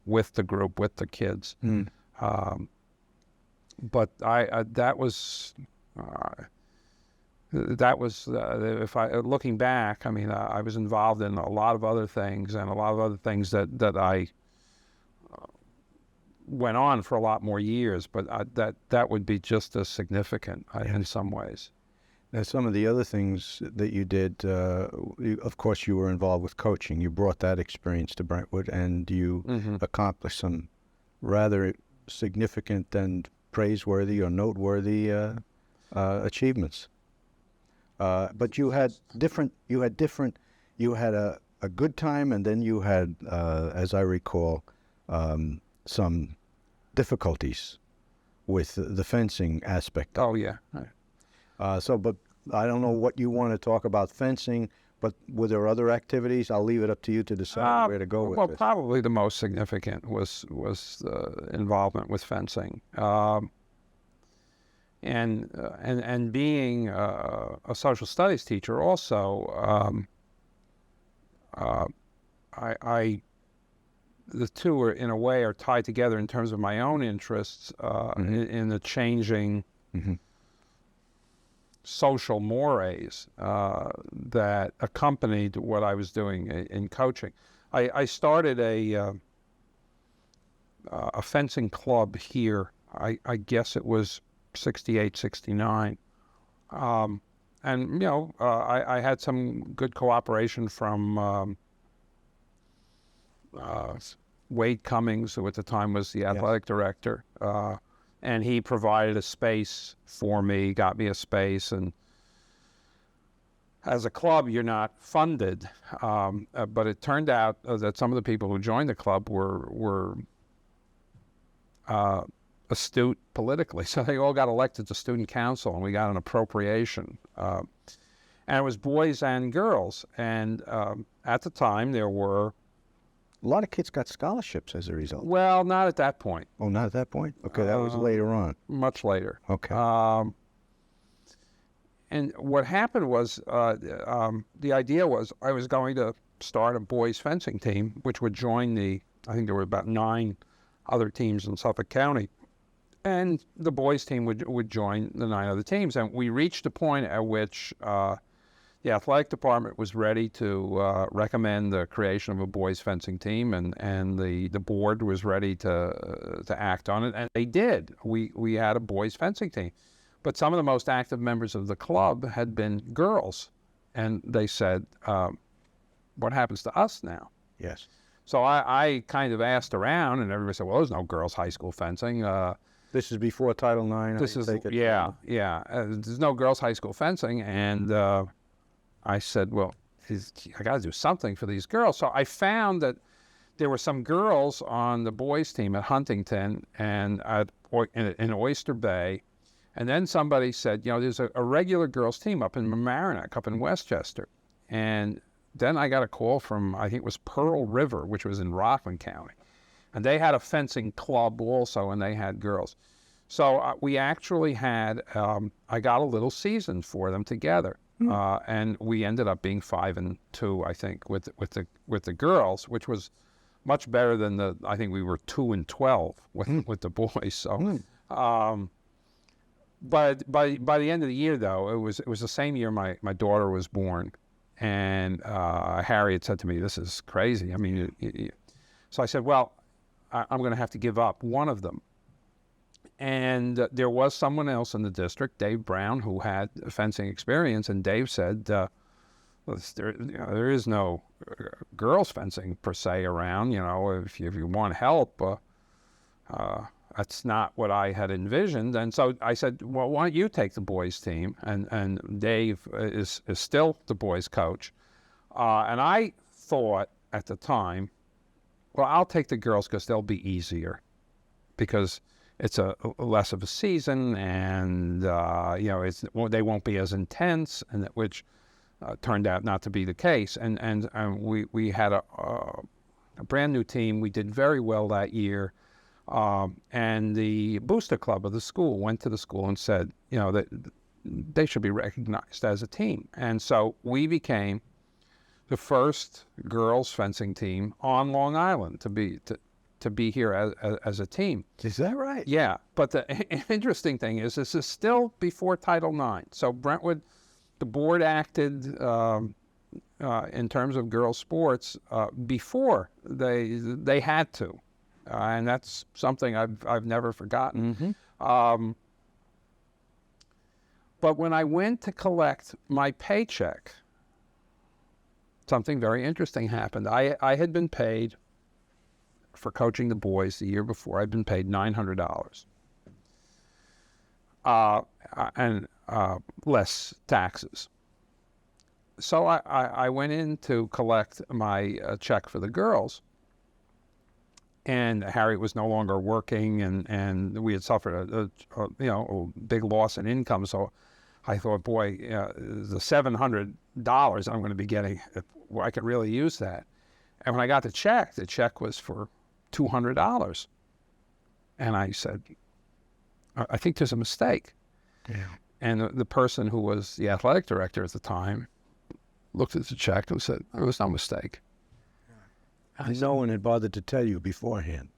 with the group, with the kids. But looking back, I mean, I was involved in a lot of other things, and a lot of other things that I went on for a lot more years, but that would be just as significant in some ways. Now, some of the other things that you did, of course, you were involved with coaching. You brought that experience to Brentwood, and you accomplished some rather significant and praiseworthy or noteworthy achievements. But you had a good time, and then you had, as I recall, some difficulties with the fencing aspect. Oh, yeah. But I don't know what you want to talk about fencing, but were there other activities? I'll leave it up to you to decide where to go with this. Well, probably the most significant was involvement with fencing. And being a social studies teacher also, the two are, in a way, are tied together in terms of my own interests in the changing social mores that accompanied what I was doing in coaching. I started a fencing club here. I guess it was 68, 69. And, I had some good cooperation from Wade Cummings, who at the time was the athletic director. And he provided a space for me, got me a space. And as a club, you're not funded. But it turned out that some of the people who joined the club were astute politically. So they all got elected to student council, and we got an appropriation. And it was boys and girls. And at the time, there were A lot of kids got scholarships as a result. Well, not at that point. Oh, not at that point? Okay, that was later on. Much later. Okay. And what happened was, the idea was I was going to start a boys fencing team, which would join I think there were about 9 other teams in Suffolk County. And the boys team would join the 9 other teams. And we reached a point at which the athletic department was ready to recommend the creation of a boys fencing team, and the board was ready to act on it. And they did. We had a boys fencing team. But some of the most active members of the club had been girls. And they said, what happens to us now? Yes. So I kind of asked around, and everybody said, well, there's no girls' high school fencing. This is before Title IX. This is, yeah. There's no girls' high school fencing. And I said, well, I got to do something for these girls. So I found that there were some girls on the boys' team at Huntington and in Oyster Bay. And then somebody said, there's a regular girls' team up in Mamaroneck, up in Westchester. And then I got a call from, I think it was Pearl River, which was in Rockland County. And they had a fencing club also, and they had girls. So we actually had, I got a little season for them together. And we ended up being 5-2, I think, with the girls, which was much better than I think we were 2-12 with the boys. So, but by the end of the year, though, it was the same year my daughter was born, and Harriet said to me, "This is crazy." I mean, so I said, "Well, I'm going to have to give up one of them." And there was someone else in the district, Dave Brown, who had fencing experience, and Dave said, there is no girls fencing per se around. If you want help, that's not what I had envisioned. And so I said, well, why don't you take the boys team? And Dave is still the boys coach. And I thought at the time, well, I'll take the girls because they'll be easier, because it's a less of a season, and they won't be as intense, and which turned out not to be the case. And we had a brand new team. We did very well that year, and the booster club of the school went to the school and said, that they should be recognized as a team. And so we became the first girls fencing team on Long Island to be here as a team. Is that right? Yeah, but the interesting thing is this is still before Title IX. So Brentwood, the board acted in terms of girls' sports before they had to, and that's something I've never forgotten. Mm-hmm. But when I went to collect my paycheck, something very interesting happened. I had been paid for coaching the boys the year before. I'd been paid $900, and less taxes. So I went in to collect my check for the girls, and Harriet was no longer working, and we had suffered a big loss in income. So I thought, boy, the $700 I'm going to be getting, I could really use that. And when I got the check was for $200. And I said, I think there's a mistake. Yeah. And the person who was the athletic director at the time looked at the check and said, there was no mistake. And no one had bothered to tell you beforehand.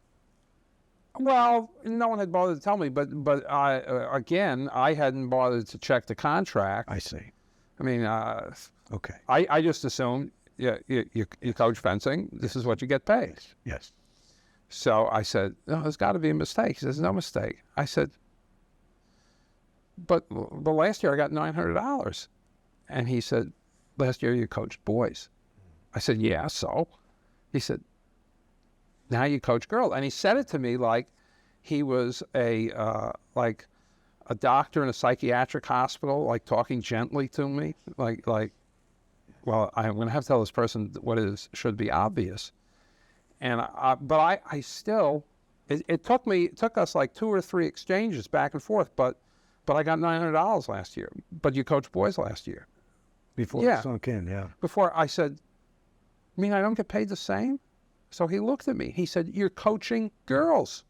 Well, no one had bothered to tell me, but I hadn't bothered to check the contract. I see. I mean, okay. I just assumed, you coach fencing, this is what you get paid. Yes. So I said, no, there's got to be a mistake. He says, no mistake. I said, but the last year I got $900. And he said, last year you coached boys. I said, yeah, so? He said, now you coach girls. And he said it to me like he was a doctor in a psychiatric hospital, like talking gently to me, like, well, I'm going to have to tell this person what should be obvious. And but I still, it took us like 2 or 3 exchanges back and forth, but I got $900 last year. But you coached boys last year. Before it sunk in, yeah. Before I said, you mean I don't get paid the same? So he looked at me. He said, "You're coaching girls."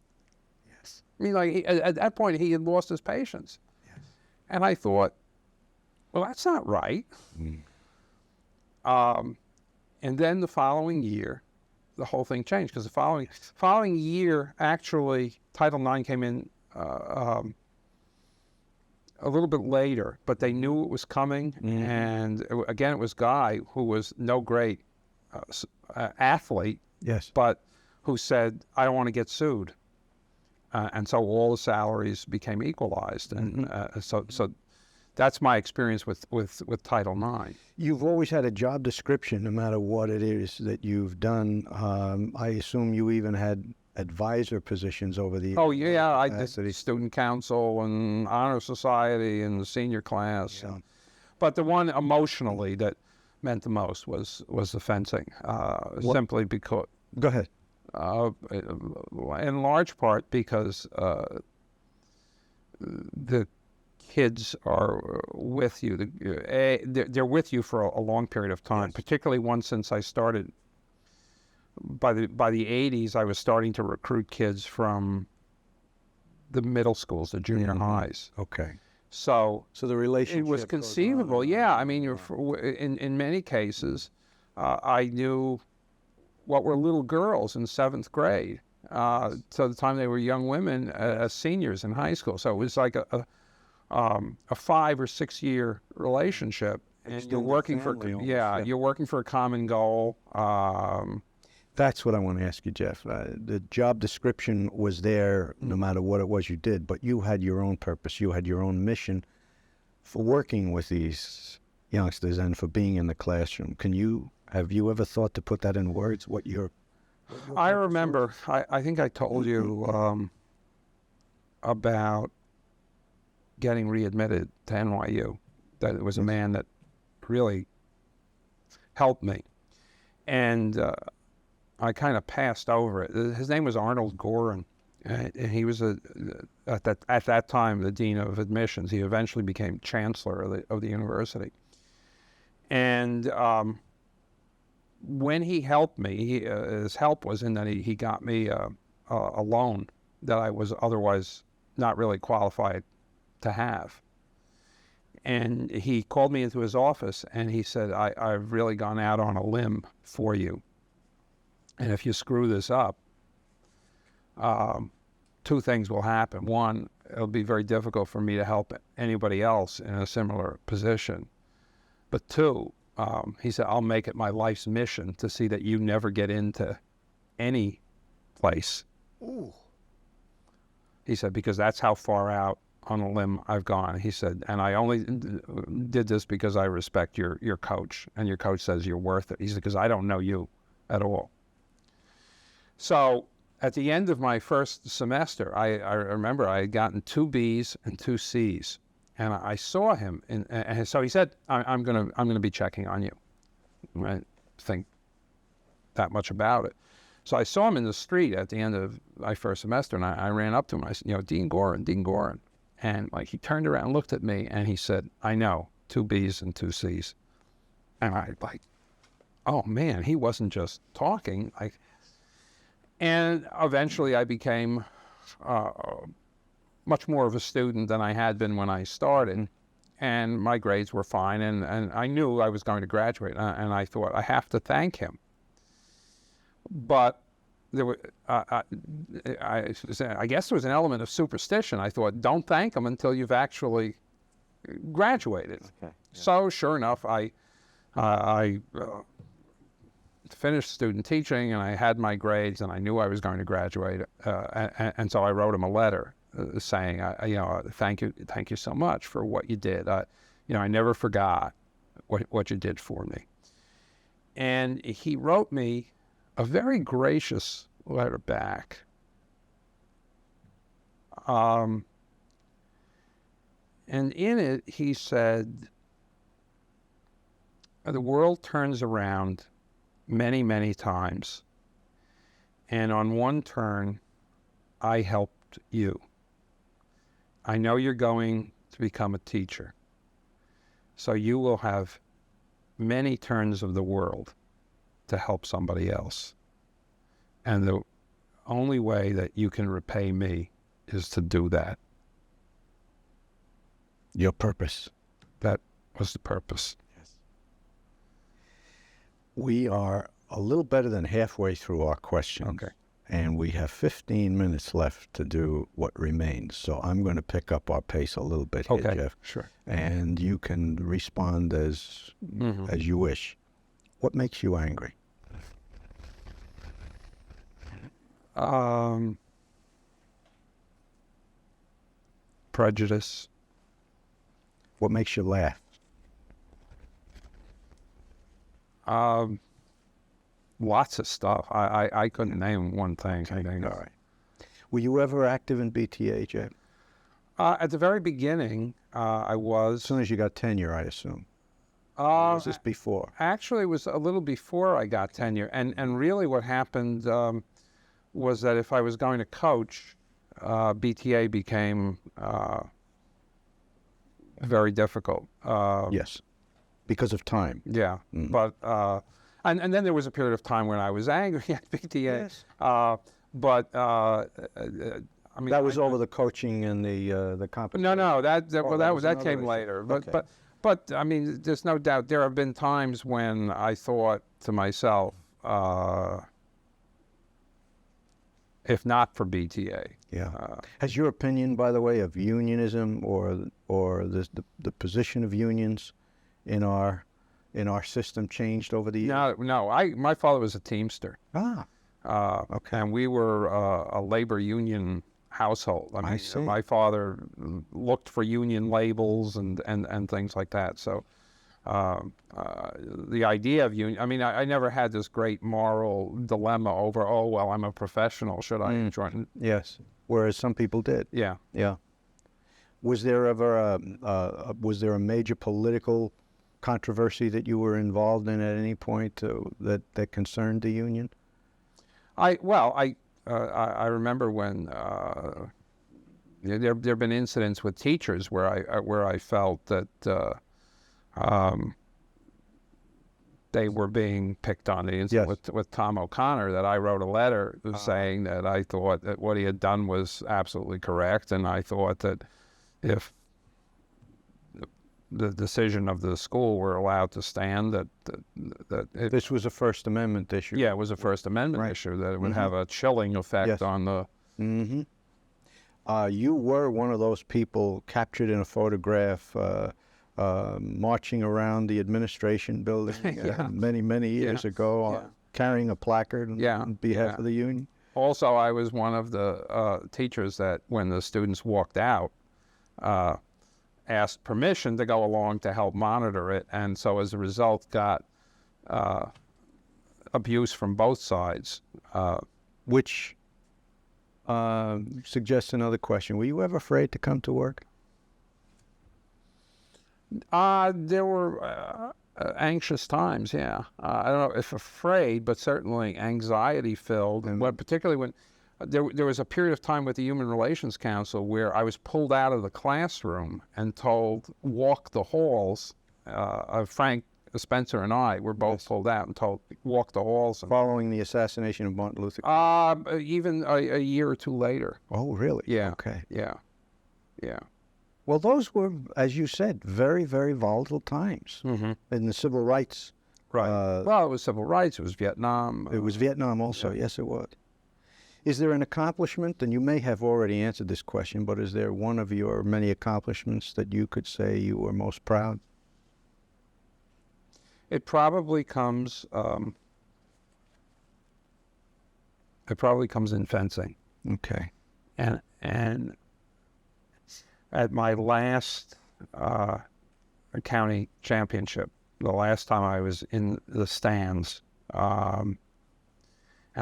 Yes. I mean, like at that point, he had lost his patience. Yes. And I thought, well, that's not right. And then the following year, the whole thing changed, because the following year, actually, Title IX came in a little bit later, but they knew it was coming. And again, it was Guy, who was no great athlete, Yes. but who said, "I don't want to get sued." And so all the salaries became equalized. And so that's my experience with Title IX. You've always had a job description, no matter what it is that you've done. I assume you even had advisor positions over the Oh, yeah, I did capacity. student council and honor society and the senior class. Yeah. But the one emotionally that meant the most was the fencing, simply because, Go ahead. in large part because the kids are with you. They're with you for a long period of time, Yes. particularly once since I started. By the 80s, I was starting to recruit kids from the middle schools, the junior highs. Okay. So So the relationship it was goes on conceivable. and Yeah, on I mean, and on. in many cases, I knew what were little girls in 7th grade. So the time they were young women, as seniors in high school. So it was like a 5 or 6 year relationship, and you're Extended working for family almost, you're working for a common goal. That's what I want to ask you, Jeff. The job description was there no matter what it was you did, but you had your own purpose. You had your own mission for working with these youngsters and for being in the classroom. Have you ever thought to put that in words, what your I remember, I think I told you about getting readmitted to NYU, that it was a man that really helped me. And I kind of passed over it. His name was Arnold Gorin, and he was at that time the dean of admissions. He eventually became chancellor of the university. And when he helped me, his help was in that he got me a loan that I was otherwise not really qualified to have. And he called me into his office and he said, I've really gone out on a limb for you. And if you screw this up, 2 things will happen. One, it'll be very difficult for me to help anybody else in a similar position. But 2, he said, I'll make it my life's mission to see that you never get into any place. Ooh. He said, because that's how far out on a limb I've gone. He said, and I only did this because I respect your coach, and your coach says you're worth it. He said, because I don't know you at all. So at the end of my first semester, I remember I had gotten 2 B's and 2 C's, and I saw him, and so he said, I'm gonna be checking on you. I didn't think that much about it. So I saw him in the street at the end of my first semester, and I ran up to him. I said, Dean Gorin. And like he turned around and looked at me, and he said, I know, 2 B's and 2 C's. And I like, oh man, he wasn't just talking. And eventually I became much more of a student than I had been when I started. And my grades were fine, and I knew I was going to graduate, and I thought, I have to thank him. But there were, I guess there was an element of superstition. I thought, don't thank him until you've actually graduated. Okay. Yeah. So sure enough, I finished student teaching, and I had my grades, and I knew I was going to graduate. And so I wrote him a letter saying, thank you so much for what you did. I never forgot what you did for me. And he wrote me a very gracious letter back. And in it, he said, the world turns around many, many times. And on one turn, I helped you. I know you're going to become a teacher. So you will have many turns of the world to help somebody else. And the only way that you can repay me is to do that. Your purpose. That was the purpose. Yes. We are a little better than halfway through our questions. Okay. And we have 15 minutes left to do what remains. So I'm going to pick up our pace a little bit here, Okay. Jeff. Sure. And you can respond as you wish. What makes you angry? Prejudice. What makes you laugh? Lots of stuff. I couldn't name one thing. I think. All right. Were you ever active in BTA, Jeff? At the very beginning, I was. As soon as you got tenure, I assume. Or was this before? Actually, it was a little before I got tenure. And really what happened was that if I was going to coach, BTA became very difficult. Yes. Because of time. Yeah. Mm. But, and then there was a period of time when I was angry at BTA. Yes. But, I mean. That was over the coaching and the competition. No, that another came issue. later. Okay. But I mean, there's no doubt there have been times when I thought to myself, if not for BTA. Yeah. Has your opinion, by the way, of unionism or the position of unions in our system changed over the years? No. My father was a Teamster. Ah. Okay. And we were a labor union household. I mean, see. my father looked for union labels and things like that. So the idea of union, I mean, I never had this great moral dilemma over, oh, well, I'm a professional. Should I join? Yes. Whereas some people did. Yeah. Yeah. Was there ever was there a major political controversy that you were involved in at any point that concerned the union? I remember when there have been incidents with teachers where I felt that they were being picked on. The incident with Tom O'Connor, that I wrote a letter saying that I thought that what he had done was absolutely correct, and I thought that if the decision of the school were allowed to stand, this was a First Amendment issue. Yeah, it was a First Amendment issue, that it would have a chilling effect on the. Mm-hmm. You were one of those people captured in a photograph marching around the administration building many years ago, carrying a placard on behalf of the union. Also, I was one of the teachers that, when the students walked out, asked permission to go along to help monitor it, and so as a result got abuse from both sides. Which suggests another question. Were you ever afraid to come to work? There were anxious times, yeah. I don't know if afraid, but certainly anxiety-filled, particularly when there was a period of time with the Human Relations Council where I was pulled out of the classroom and told, walk the halls. Frank Spencer and I were both pulled out and told, walk the halls. Following the assassination of Martin Luther King? Even a year or two later. Oh, really? Yeah. Okay. Yeah. Well, those were, as you said, very, very volatile times in the civil rights. Right. Well, it was civil rights. It was Vietnam. It was Vietnam also. Yeah. Yes, it was. Is there an accomplishment, and you may have already answered this question, but is there one of your many accomplishments that you could say you were most proud? It probably comes. It probably comes in fencing. Okay. And at my last county championship, the last time I was in the stands, and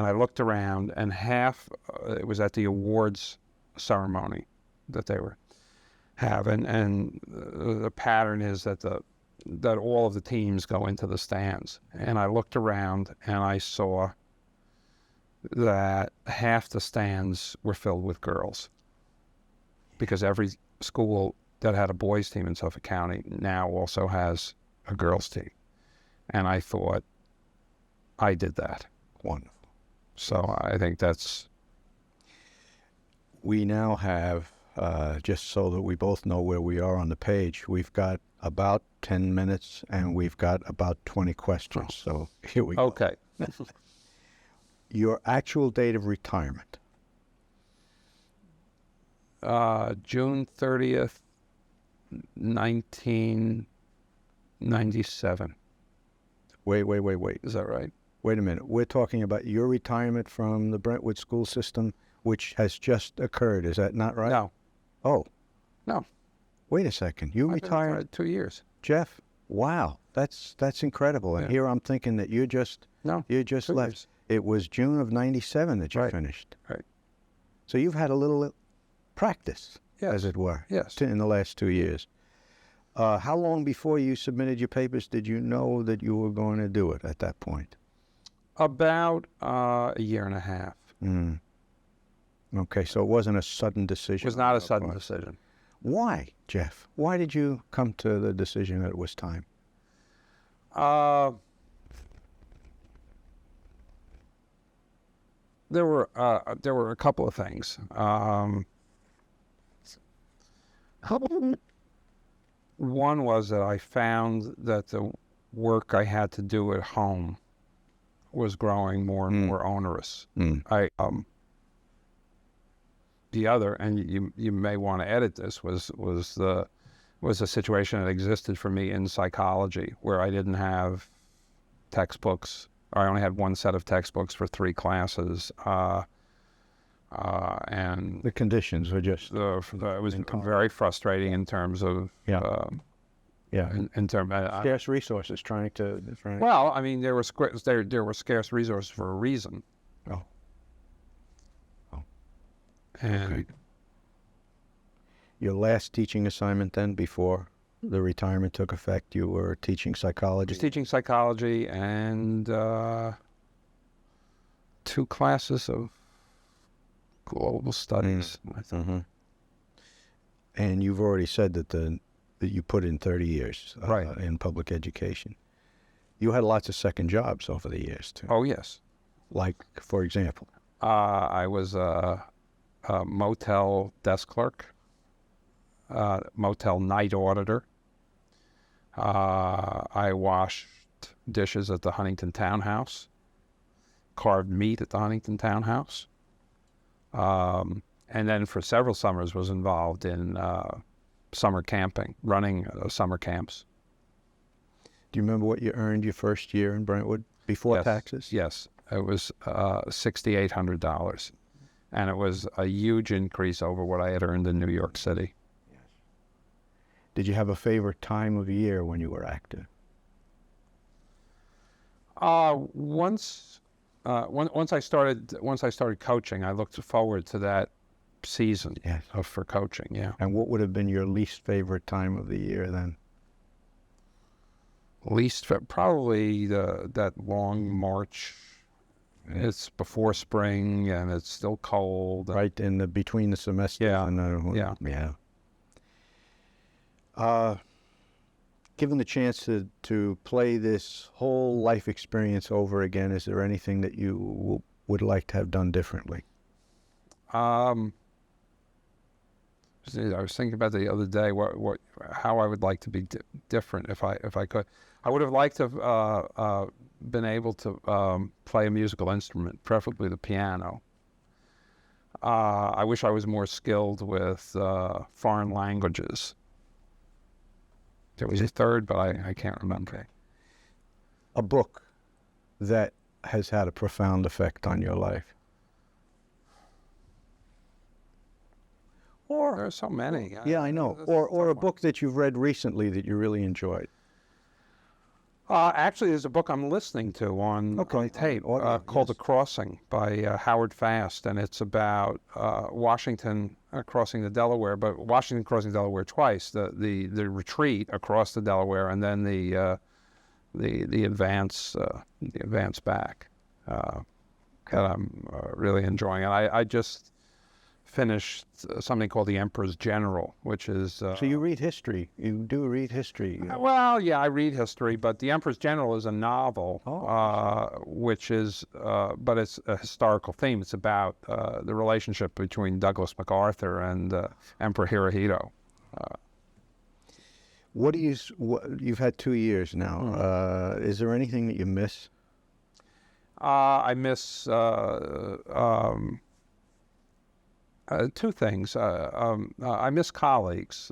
I looked around, and half, it was at the awards ceremony that they were having, and the pattern is that all of the teams go into the stands. And I looked around, and I saw that half the stands were filled with girls, because every school that had a boys team in Suffolk County now also has a girls team. And I thought, I did that. Wonderful. So I think that's... We now have, just so that we both know where we are on the page, we've got about 10 minutes and we've got about 20 questions. So here we go. Okay. Your actual date of retirement? June 30th, 1997. Wait. Is that right? Wait a minute. We're talking about your retirement from the Brentwood school system, which has just occurred. Is that not right? No. Oh. No. Wait a second. You I've been retired, 2 years. Jeff? Wow. That's incredible. And Yeah. here I'm thinking that you just No. left. 2 years. It was June of 97 that you Right. finished. Right. So you've had a little practice, Yes. as it were, Yes. in the last 2 years. How long before you submitted your papers did you know that you were going to do it at that point? About a year and a half. Mm. Okay, so it wasn't a sudden It decision. was not on a your sudden part. decision. Why, Jeff? Why did you come to the decision that it was time? There were a couple of things. One was that I found that the work I had to do at home was growing more and more onerous. The other, and you may want to edit this, was a situation that existed for me in psychology where I didn't have textbooks. I only had one set of textbooks for 3 classes, and The conditions were just... it was very frustrating in terms of Yeah. in terms. Scarce resources trying to... Well, I mean, there were scarce resources for a reason. Oh. And Okay. Your last teaching assignment then, before the retirement took effect, you were teaching I psychology? was teaching psychology and 2 classes of global studies. I think. Mm-hmm. And you've already said that you put in 30 years Right. in public education. You had lots of second jobs over the years, too. Oh, yes. Like, for example? I was a motel desk clerk, motel night auditor. I washed dishes at the Huntington Townhouse, carved meat at the Huntington Townhouse, and then for several summers was involved in summer camping, running summer camps. Do you remember what you earned your first year in Brentwood before Yes. taxes? Yes, it was $6,800, and it was a huge increase over what I had earned in New York City. Did you have a favorite time of year when you were active? Once I started coaching, I looked forward to that season Yes. for coaching. Yeah, And what would have been your least favorite time of the year then? probably that long March. It's before spring and it's still cold. Right in the between the semesters. Yeah. And Yeah. Given the chance to play this whole life experience over again, is there anything that you would like to have done differently? I was thinking about the other day how I would like to be different if I could. I would have liked to have been able to play a musical instrument, preferably the piano. I wish I was more skilled with foreign languages. There was a third, but I can't remember. A book that has had a profound effect on your life? There are so many. Yeah, I know. Or a book that you've read recently that you really enjoyed? Actually, there's a book I'm listening to on tape called The Crossing by Howard Fast, and it's about Washington crossing the Delaware, but Washington crossing Delaware twice, the retreat across the Delaware, and then the advance back that I'm really enjoying. And I just finished something called The Emperor's General, which is... So you read history. You do read history. Well, yeah, I read history, but The Emperor's General is a novel, which is, but it's a historical theme. It's about the relationship between Douglas MacArthur and Emperor Hirohito. You've had 2 years now. Is there anything that you miss? I miss two things. I miss colleagues.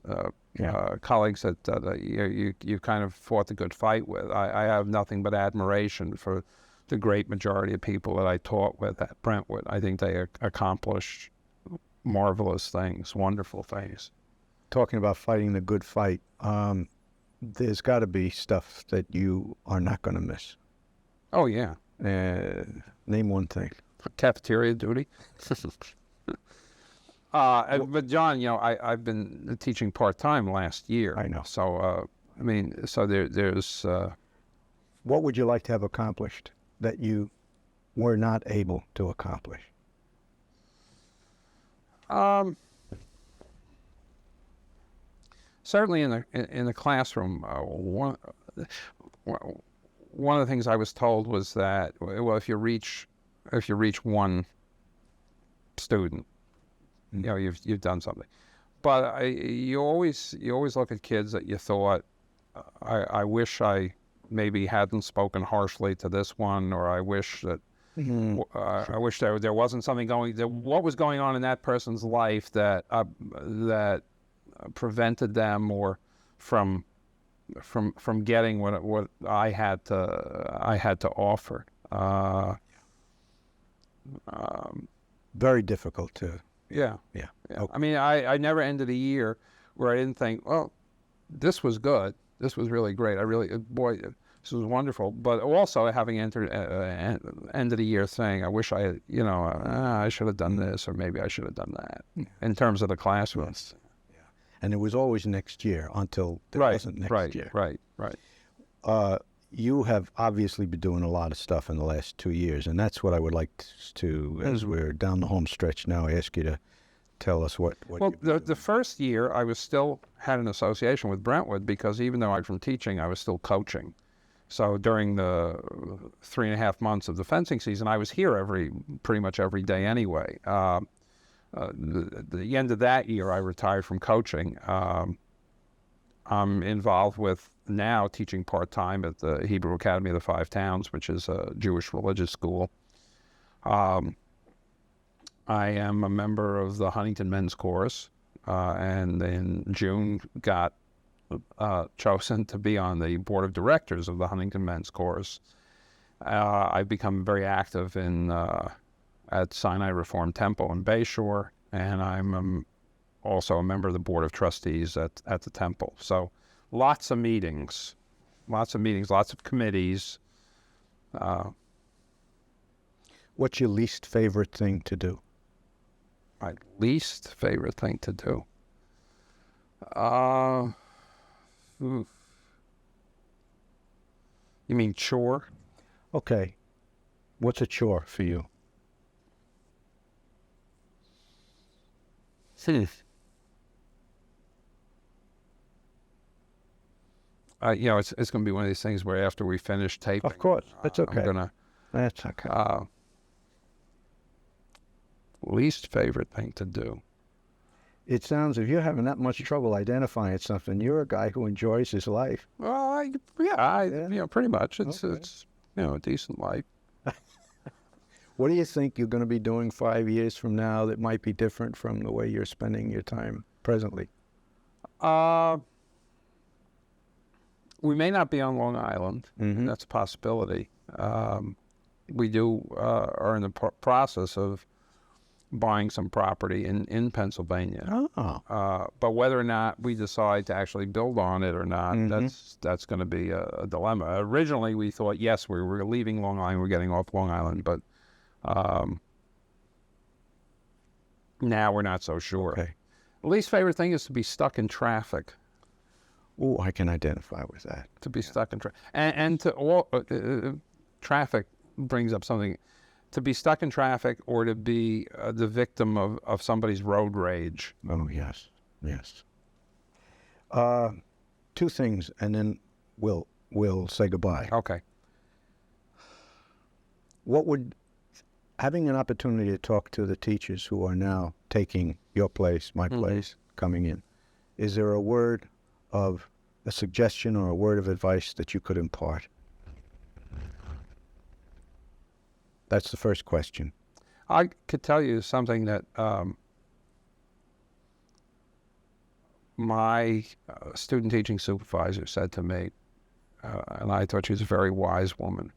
Colleagues that you kind of fought the good fight with. I have nothing but admiration for the great majority of people that I taught with at Brentwood. I think they accomplished marvelous things, wonderful things. Talking about fighting the good fight, there's got to be stuff that you are not going to miss. Oh, yeah. Name one thing. Cafeteria duty. But John, I've been teaching part-time last year. I know. So, there's... What would you like to have accomplished that you were not able to accomplish? Certainly in the classroom, one of the things I was told was that, well, if you reach one student, you've done something. But you always look at kids that you thought, I wish I maybe hadn't spoken harshly to this one, or I wish that I wish there wasn't something what was going on in that person's life that prevented them or from getting what I had to offer. Very difficult to. Yeah. Yeah. Okay. I mean, I never ended a year where I didn't think, well, this was good. This was really great. This was wonderful. But also having entered end of the year saying, I wish I should have done this, or maybe I should have done that in terms of the classroom. Yes. Yeah. And it was always next year until there wasn't next year. Right. You have obviously been doing a lot of stuff in the last 2 years, and that's what I would like to, as we're down the home stretch now, ask you to tell us what well, the first year I was still had an association with Brentwood, because even though I'm from teaching, I was still coaching. So during the 3.5 months of the fencing season, I was here pretty much every day anyway. The end of that year, I retired from coaching. I'm involved with now teaching part-time at the Hebrew Academy of the Five Towns, which is a Jewish religious school. I am a member of the Huntington Men's Chorus, and in June got chosen to be on the board of directors of the Huntington Men's Chorus. I've become very active at Sinai Reformed Temple in Bayshore, and I'm also a member of the board of trustees at the temple. So lots of meetings, lots of committees. What's your least favorite thing to do? My least favorite thing to do? You mean chore? Okay. What's a chore for you? It's going to be one of these things where after we finish taping, of course, that's okay. That's okay. Least favorite thing to do. It sounds, if you're having that much trouble identifying something, you're a guy who enjoys his life. Well, pretty much. It's a decent life. What do you think you're going to be doing 5 years from now that might be different from the way you're spending your time presently? We may not be on Long Island. Mm-hmm. That's a possibility. We are in the process of buying some property in Pennsylvania. But whether or not we decide to actually build on it or not, that's going to be a dilemma. Originally, we thought, yes, we were leaving Long Island, we're getting off Long Island, but now we're not so sure. Okay. The least favorite thing is to be stuck in traffic. Oh, I can identify with that. To be stuck in traffic. And to all traffic brings up something. to be stuck in traffic or to be the victim of somebody's road rage. Oh, yes, yes. Two things, and then we'll say goodbye. Okay. What would, having an opportunity to talk to the teachers who are now taking your place, my place, coming in, is there a word of a suggestion or a word of advice that you could impart? That's the first question. I could tell you something that my student teaching supervisor said to me, and I thought she was a very wise woman.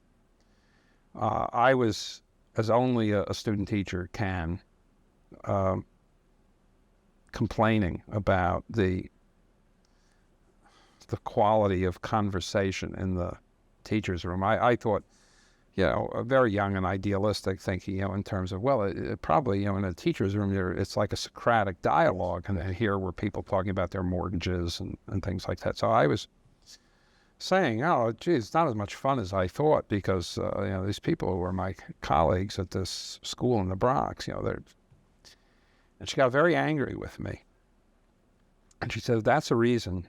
I was, as only a student teacher can, complaining about the quality of conversation in the teacher's room. I thought, very young and idealistic thinking, in terms of, well, it probably, in a teacher's room, it's like a Socratic dialogue, and then here were people talking about their mortgages and things like that. So I was saying, oh, geez, it's not as much fun as I thought, because, these people who were my colleagues at this school in the Bronx, and she got very angry with me. And she said, that's a reason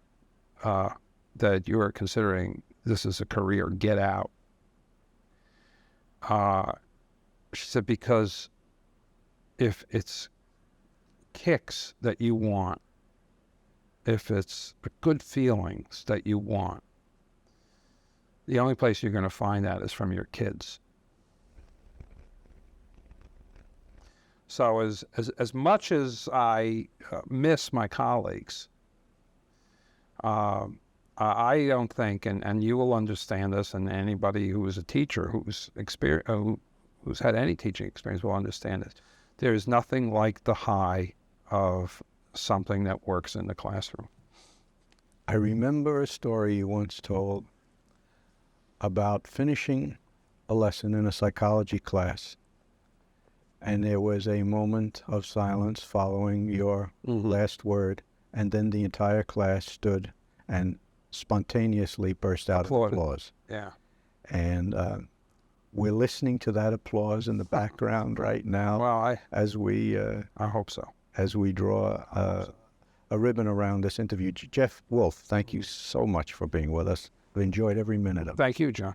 that you are considering this as a career, get out. She said, because if it's kicks that you want, if it's the good feelings that you want, the only place you're going to find that is from your kids. So as much as I miss my colleagues, I don't think, and you will understand this, and anybody who is a teacher who's had any teaching experience will understand this. There is nothing like the high of something that works in the classroom. I remember a story you once told about finishing a lesson in a psychology class, and there was a moment of silence following your last word, and then the entire class stood and spontaneously burst out of applause. Yeah. And we're listening to that applause in the background right now. Well, I hope so. As we draw a ribbon around this interview. Jeff Wolfe, thank you so much for being with us. I've enjoyed every minute of it. Thank you, John.